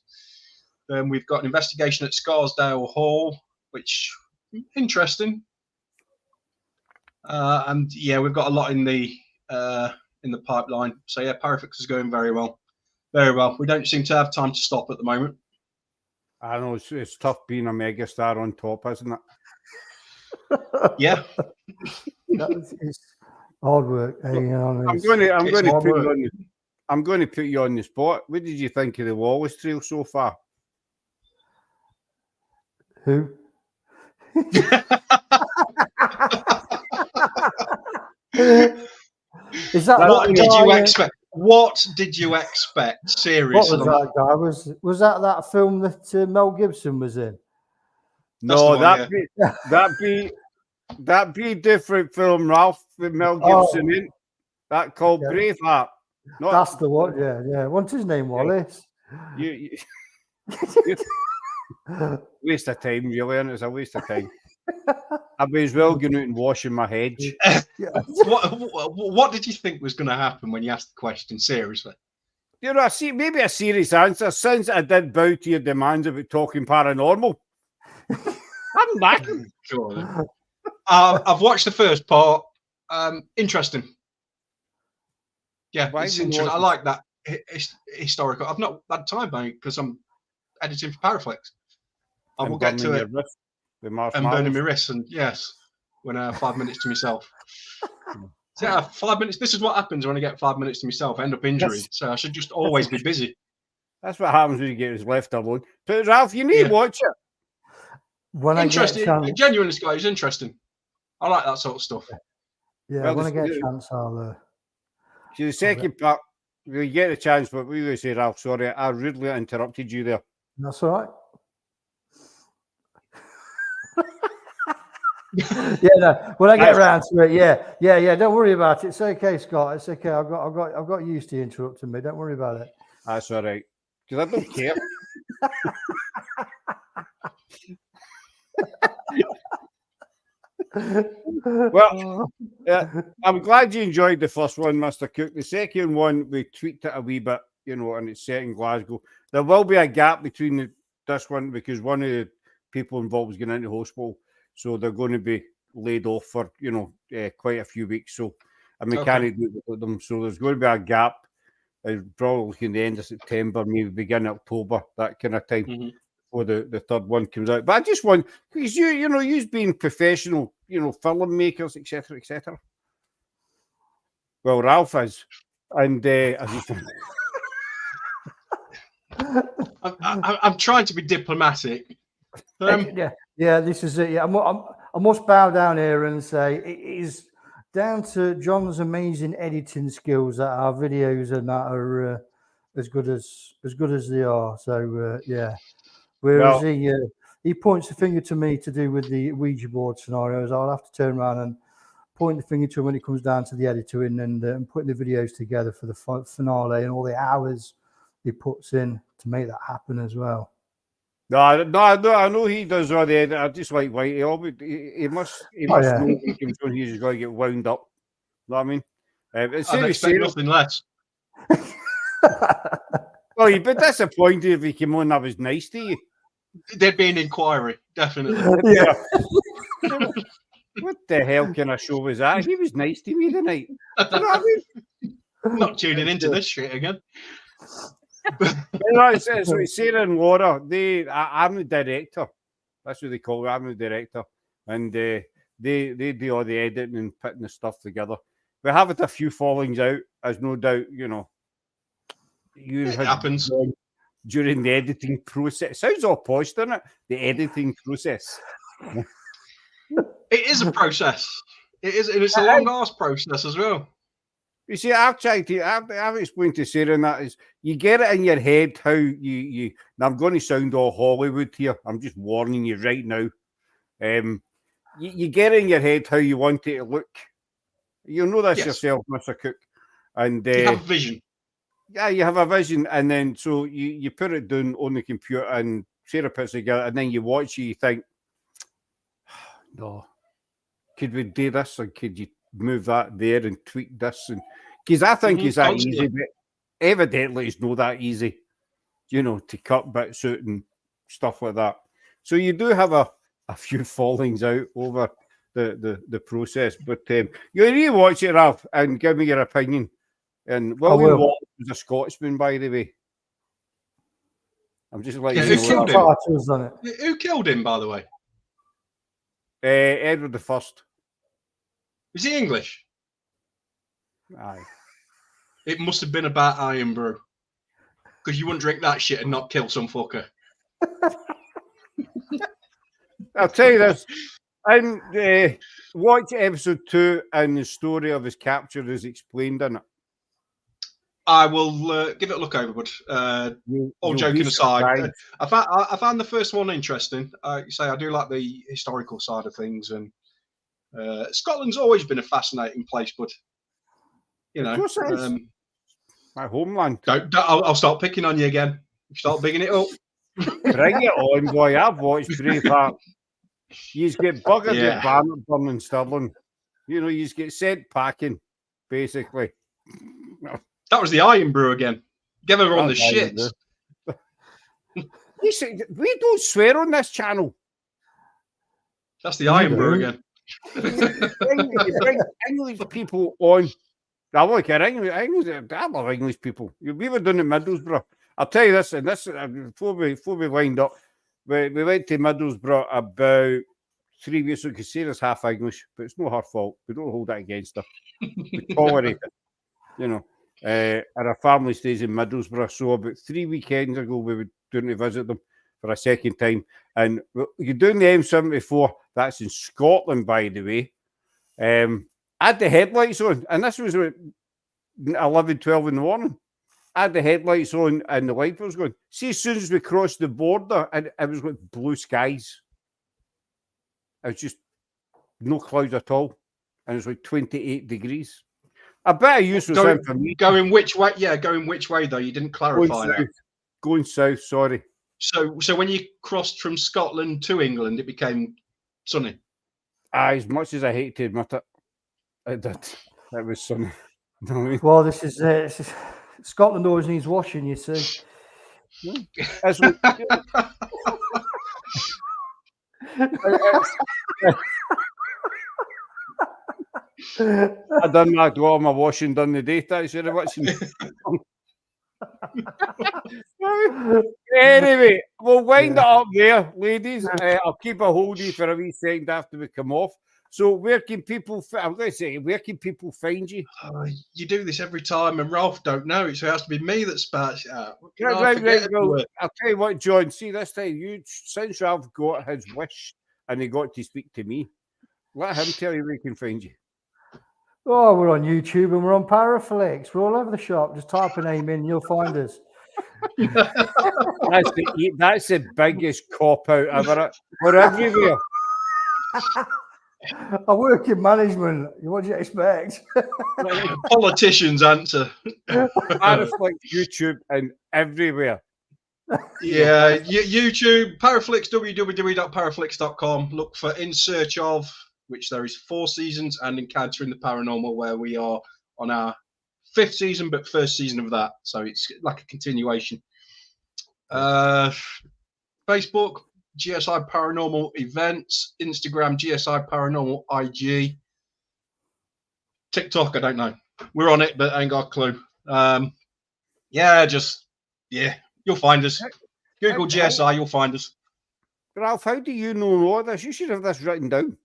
Then we've got an investigation at Scarsdale Hall, which interesting. And yeah, we've got a lot in the pipeline. So yeah, Parafix is going very well. Very well. We don't seem to have time to stop at the moment. I know it's tough being a megastar on top, isn't it? Yeah. It's hard work. You know, I'm going to put you on the spot. What did you think of the Wallace Trail so far? Who? Is that what did you expect? What did you expect? Seriously, what was that guy? Was that film that Mel Gibson was in? No, that'd be different film, Ralph, with Mel Gibson in. That called Braveheart. That's the one. Yeah. What's his name? Wallace. You waste of time, really, and it's a waste of time. I may as well going out and washing my hedge. What did you think was going to happen when you asked the question? Seriously, you know, maybe a serious answer. Since I did bow to your demands about talking paranormal, I'm back. I've watched the first part. Interesting. Yeah, it's interesting. I like that historical. I've not had time, mate, because I'm editing for Paraflex. I will get to it. And burning my wrists, and yes, when I have 5 minutes to myself. So yeah, 5 minutes. This is what happens when I get 5 minutes to myself. I end up injured. So I should just always be busy. That's what happens when you get us left alone. But Ralph, you need to watch it. When interesting, genuinely, guys, interesting. I like that sort of stuff. Yeah, when I get a chance, I'll. See, the second part, we get a chance, but we will say, Ralph, sorry, I rudely interrupted you there. That's all right. No. When I get around to it, yeah. Don't worry about it. It's okay, Scott. It's okay. I've got used to you interrupting me. Don't worry about it. That's all right. Because I don't care. Well, I'm glad you enjoyed the first one, Mr. Cook. The second one, we tweaked it a wee bit, you know, and it's set in Glasgow. There will be a gap between this one because one of the people involved is going into hospital. So they're going to be laid off for, you know, quite a few weeks. So a mechanic with them. So there's going to be a gap. Probably in the end of September, maybe begin October, that kind of time, before the third one comes out. But I just want, because you know, you being professional, you know, filmmakers, etc., etc. Well, Ralph is, and I'm trying to be diplomatic. This is it. Yeah, I must bow down here and say it is down to John's amazing editing skills that our videos and that are as good as they are. So whereas he points the finger to me to do with the Ouija board scenarios, I'll have to turn around and point the finger to him when it comes down to the editing and putting the videos together for the finale and all the hours he puts in to make that happen as well. No, I know he does all the edit. I just like Whitey. He must Oh, know yeah. he comes on. He's just got to get wound up. You know what I mean? I'd expect nothing less. Well, you'd be disappointed if he came on that was nice to you. There'd be an inquiry, definitely. Yeah. What the hell kind of show was that? He was nice to me tonight. Do you know what I mean? Not tuning into this shit again. It's like Sarah and Laura. I'm the director. That's what they call it. I'm the director, and they do all the editing and putting the stuff together. We have had a few fallings out, as no doubt, It happens during the editing process. Sounds all posh, doesn't it? The editing process. It is a process. It is. It's a long ass process as well. You see, I've explained to Sarah that is you get it in your head how you. Now I'm going to sound all Hollywood here. I'm just warning you right now. You get it in your head how you want it to look. You know this yourself, Mr. Cook, and you have a vision. Yeah, you have a vision, and then so you put it down on the computer, and Sarah puts it together, and then you watch it. You think, no, could we do this, or could you move that there and tweak this? And because I think it's that easy, but evidently it's not that easy, to cut bits out and stuff like that. So you do have a few fallings out over the process, but you rewatch it, Ralph, and give me your opinion. And William Wallace was a Scotsman, by the way. I'm just letting you know. Who killed him, by the way? Edward I. Is he English? Aye. It must have been about Iron Brew. Because you wouldn't drink that shit and not kill some fucker. I'll tell you this. And watch episode 2, and the story of his capture is explained in it. I will give it a look over, but all joking aside, I found the first one interesting. You say I do like the historical side of things, and Scotland's always been a fascinating place, but of course it is. My homeland. I'll start picking on you again. Start bigging it up. Bring it on, boy. I've watched Braveheart. You get buggered at Bannockburn and Stirling. You get sent packing, basically. That was the Iron Brew again. Give her on the shits. We don't swear on this channel. That's the Iron Brew again. You bring English people on. I like English. I love English people. We were doing it in Middlesbrough. I'll tell you this, and this before we wind up, we went to Middlesbrough about 3 weeks ago. Sarah's half English, but it's not her fault. We don't hold that against her. We tolerate it, and our family stays in Middlesbrough. So about 3 weekends ago, we were doing to visit them for a second time. And you're doing the M74. That's in Scotland, by the way. I had the headlights on, and this was at 11, 12 in the morning. I had the headlights on, and the light was going. See, as soon as we crossed the border, and it was like blue skies. It was just no clouds at all, and it was like 28 degrees. A bit of useless information. Going which way? Yeah, going which way though? You didn't clarify that. Going south. Sorry. So when you crossed from Scotland to England, it became sunny. As much as I hate to admit it, it did. It was sunny. You know what I mean? Well, this is Scotland always needs washing. You see. I done that. Got all my washing done the day. That's very much. Anyway, we'll wind it up there, ladies. I'll keep a hold of you for a wee second after we come off. So, where can people? I'm going to say, where can people find you? You do this every time, and Ralph don't know it, so it has to be me that spouts it out. Right. Well, I'll tell you what, John. See, this time, since Ralph got his wish and he got to speak to me, let him tell you where he can find you. Oh, we're on YouTube and we're on Paraflix. We're all over the shop. Just type a name in, you'll find us. That's the biggest cop out ever. We're everywhere. I work in management. What do you expect? Politicians answer. Paraflix, YouTube, and everywhere. Yeah, YouTube, Paraflix, www.paraflix.com. Look for In Search Of, which there is 4 seasons, and Encountering the Paranormal, where we are on our 5th season, but 1st season of that. So it's like a continuation. Facebook, GSI Paranormal Events. Instagram, GSI Paranormal IG. TikTok, I don't know. We're on it, but I ain't got a clue. You'll find us. Google GSI, you'll find us. Ralph, how do you know all this? You should have this written down.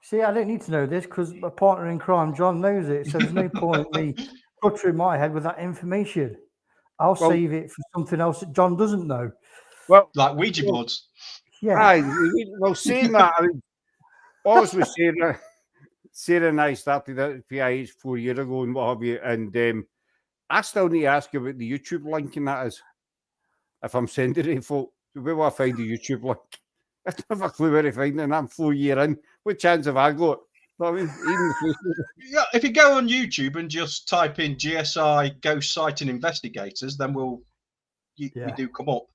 See, I don't need to know this because my partner in crime, John, knows it. So there's no point me cluttering my head with that information. I'll save it for something else that John doesn't know. Well, like Ouija boards. Yeah. Well, saying that, I mean, obviously Sarah and I started at PIH 4 years ago and what have you, and I still need to ask you about the YouTube link, and that is, if I'm sending it, folks, where will I find the YouTube link? I don't have a clue where to find it, and I'm 4 years in. What chance have I got? I mean, yeah, if you go on YouTube and just type in GSI Ghost Sighting Investigators, then we do come up.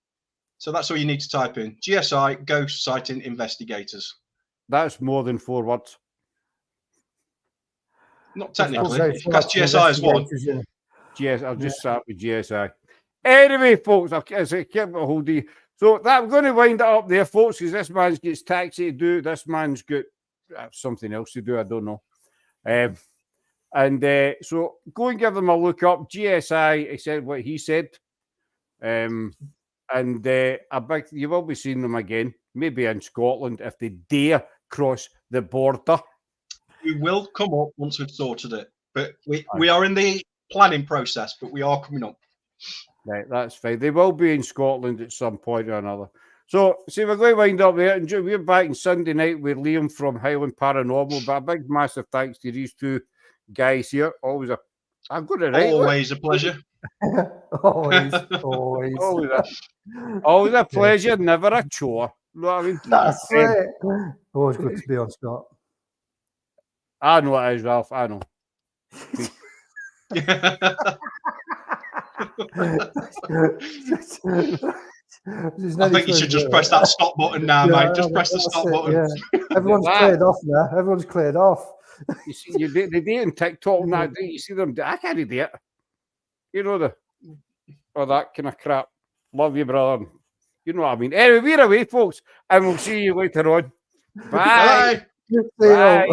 So that's all you need to type in: GSI Ghost Sighting Investigators. That's more than 4 words. Not technically, because GSI is one. I'll just start with GSI. Anyway, folks, I'll keep it a hold of you. So I'm going to wind it up there, folks, because this man's got his taxi to do. This man's got something else to do. I don't know. So go and give them a look up. GSI, he said what he said. I bet you will be seeing them again, maybe in Scotland, if they dare cross the border. We will come up once we've sorted it. But we are in the planning process, but we are coming up. Right, that's fine. They will be in Scotland at some point or another. So, see, we're going to wind up there. And we're back on Sunday night with Liam from Highland Paranormal. But a big, massive thanks to these 2 guys here. Always I've got it right. Always a pleasure. always a pleasure, never a chore. You know what I mean? That's it. Always good to be on, Scott. I know it is, Ralph. I know. I think you should just press that stop button now, mate. Just press the stop button. Yeah. Everyone's cleared off now. Everyone's cleared off. You see, they do on TikTok now. You see them. I can't do it. You know that kind of crap. Love you, brother. You know what I mean. Anyway, we're away, folks, and we'll see you later on. Bye. Bye.